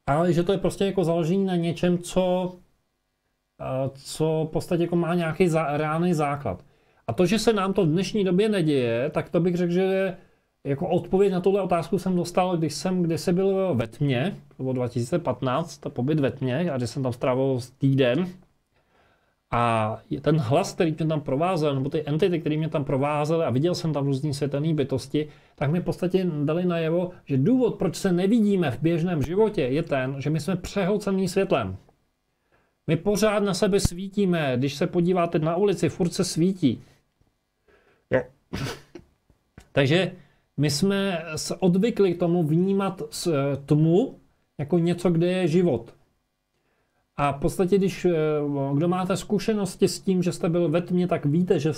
Ale že to je prostě jako založené na něčem, co v podstatě jako má nějaký reálný základ. A to, že se nám to v dnešní době neděje, tak to bych řekl, že jako odpověď na tuhle otázku jsem dostal, když jsem kdysi byl ve tmě, to bylo 2015, to pobyt ve tmě, a když jsem tam strávil týden. A ten hlas, který mě tam provázel, nebo ty entity, které mě tam provázely a viděl jsem tam různý světelné bytosti, tak mi v podstatě dali najevo, že důvod, proč se nevidíme v běžném životě, je ten, že my jsme přehlcený světlem. My pořád na sebe svítíme, když se podíváte na ulici, furt se svítí. Jo. Takže my jsme se odvykli k tomu vnímat tmu jako něco, kde je život. A v podstatě, kdo máte zkušenosti s tím, že jste byl ve tmě, tak víte, že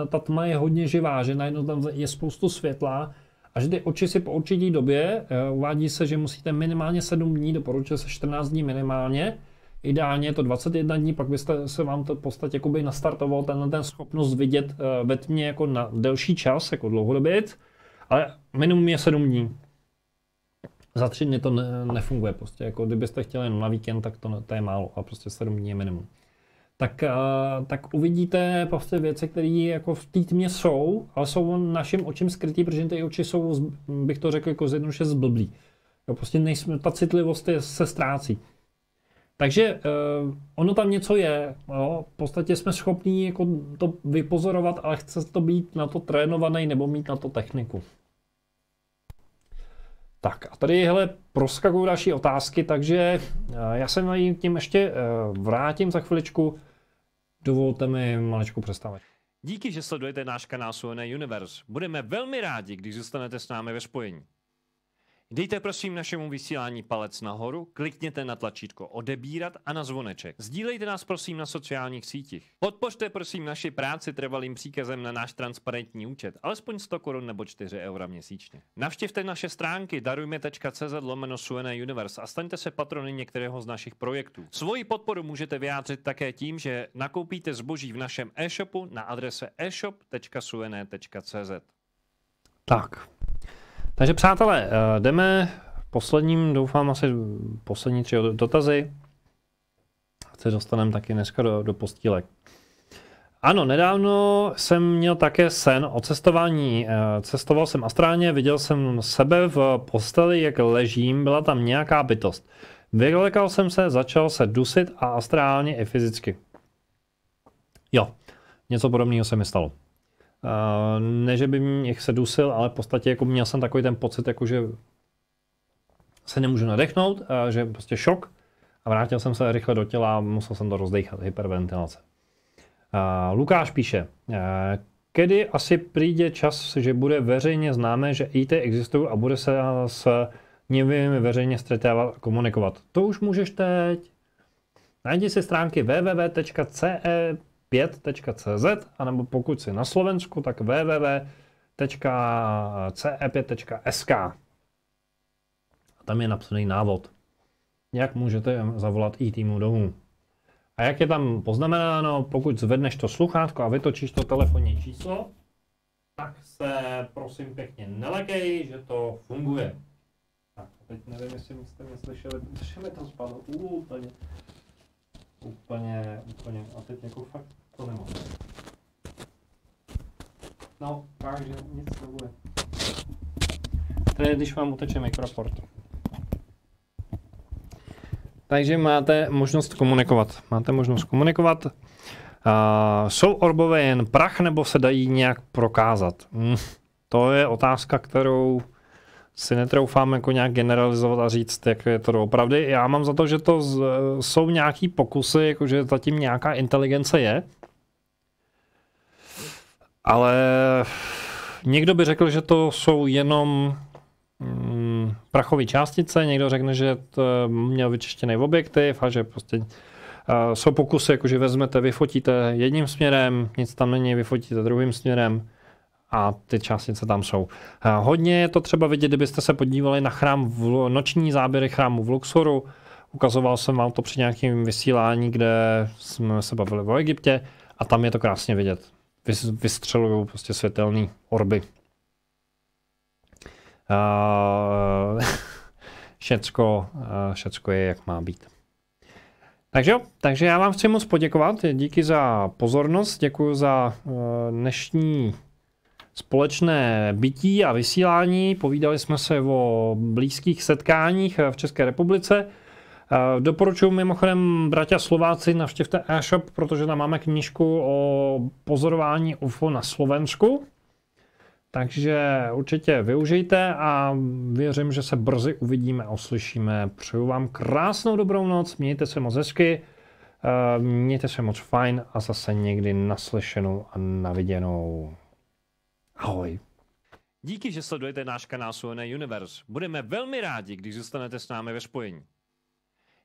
ta tma je hodně živá, že najednou tam je spoustu světla a že ty oči si po určitý době, uvádí se, že musíte minimálně 7 dní, doporučuje se 14 dní minimálně, ideálně je to 21 dní, pak byste se vám to v podstatě jakoby nastartoval ten schopnost vidět ve tmě jako na delší čas, jako dlouhodobě, ale minimum je 7 dní. Za 3 dny to nefunguje prostě, jako kdybyste chtěli jenom na víkend, tak to je málo a prostě 7 dní je minimum. Tak uvidíte prostě věci, které jako v té tmě jsou, ale jsou našim očím skrytý, protože ty oči jsou, bych to řekl, jako zjednoduše zblblí. Jo, prostě ta citlivost se ztrácí. Takže ono tam něco je, jo? V podstatě jsme schopní jako to vypozorovat, ale chce to být na to trénovaný nebo mít na to techniku. Tak a tady hele, proskakují další otázky, takže já se na tím ještě vrátím za chviličku. Dovolte mi maličku přestávek. Díky, že sledujete náš kanál SUNA Universe. Budeme velmi rádi, když zůstanete s námi ve spojení. Dejte prosím našemu vysílání palec nahoru, klikněte na tlačítko odebírat a na zvoneček. Sdílejte nás prosím na sociálních sítích. Podpořte prosím naši práci trvalým příkazem na náš transparentní účet, alespoň 100 Kč nebo 4 € měsíčně. Navštivte naše stránky darujme.cz/SUNA Universe a staňte se patrony některého z našich projektů. Svoji podporu můžete vyjádřit také tím, že nakoupíte zboží v našem e-shopu na adrese eshop.suna.cz. Tak. Takže přátelé, jdeme posledním, doufám asi poslední 3 dotazy. Se dostaneme taky dneska do postýlek. Ano, nedávno jsem měl také sen o cestování. Cestoval jsem astrálně, viděl jsem sebe v posteli, jak ležím, byla tam nějaká bytost. Vylekal jsem se, začal se dusit a astrálně i fyzicky. Jo, něco podobného se mi stalo. Ne, že by mě se dusil, ale v podstatě jako měl jsem takový ten pocit, jako že se nemůžu nadechnout, že prostě šok a vrátil jsem se rychle do těla a musel jsem to rozdechat, hyperventilace. Lukáš píše, kdy asi přijde čas, že bude veřejně známé, že IT existují a bude se s nimi veřejně stretávat a komunikovat. To už můžeš teď. Najdi si stránky www.ce5.cz anebo pokud jsi na Slovensku, tak www.ce5.sk. A tam je napsaný návod, jak můžete zavolat i-týmu domů. A jak je tam poznamenáno, pokud zvedneš to sluchátko a vytočíš to telefonní číslo, tak se prosím pěkně nelekej, že to funguje. Tak teď nevím, jestli jste mě slyšeli, protože mi to spadlo úplně, a teď jako fakt to nemám. No, takže nic nebude. To je, když vám uteče mikroport. Takže máte možnost komunikovat. Jsou orbové jen prach, nebo se dají nějak prokázat? To je otázka, kterou si netroufám jako nějak generalizovat a říct, jak je to doopravdy. Já mám za to, že to jsou nějaký pokusy, jakože zatím nějaká inteligence je. Ale někdo by řekl, že to jsou jenom prachové částice, někdo řekne, že to měl vyčištěný objektiv a že prostě jsou pokusy, jakože vezmete, vyfotíte jedním směrem, nic tam není, vyfotíte druhým směrem a ty částice tam jsou. Hodně je to třeba vidět, kdybyste se podívali na noční záběry chrámu v Luxoru. Ukazoval jsem vám to při nějakém vysílání, kde jsme se bavili o Egyptě a tam je to krásně vidět. Vystřelují prostě světelný orby. Všecko je, jak má být. Takže já vám chci moc poděkovat. Díky za pozornost, děkuji za dnešní společné bytí a vysílání. Povídali jsme se o blízkých setkáních v České republice. Doporučuji mimochodem, bratia Slováci, navštěvte e-shop, protože tam máme knížku o pozorování UFO na Slovensku. Takže určitě využijte a věřím, že se brzy uvidíme a uslyšíme. Přeju vám krásnou dobrou noc, mějte se moc hezky, mějte se moc fajn a zase někdy naslyšenou a naviděnou. Ahoj. Díky, že sledujete náš kanál SUNA Universe. Budeme velmi rádi, když zůstanete s námi ve spojení.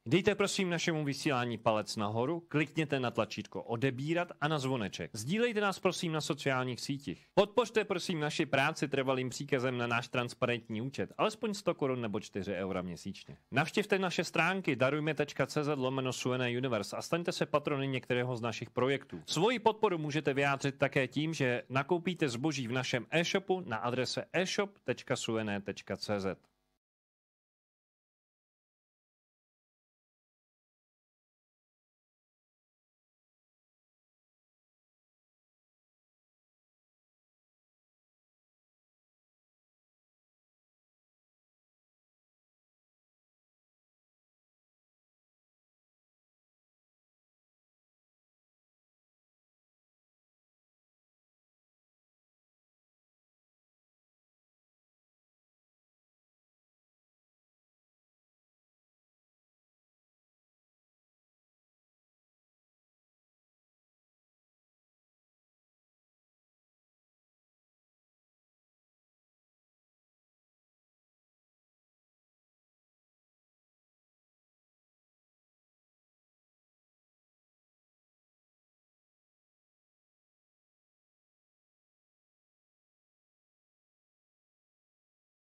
Dejte prosím našemu vysílání palec nahoru, klikněte na tlačítko odebírat a na zvoneček. Sdílejte nás prosím na sociálních sítích. Podpořte prosím naši práci trvalým příkazem na náš transparentní účet, alespoň 100 korun nebo 4 eura měsíčně. Navštivte naše stránky darujme.cz/SUNA Universe a staňte se patrony některého z našich projektů. Svoji podporu můžete vyjádřit také tím, že nakoupíte zboží v našem e-shopu na adrese e-shop.suna.cz.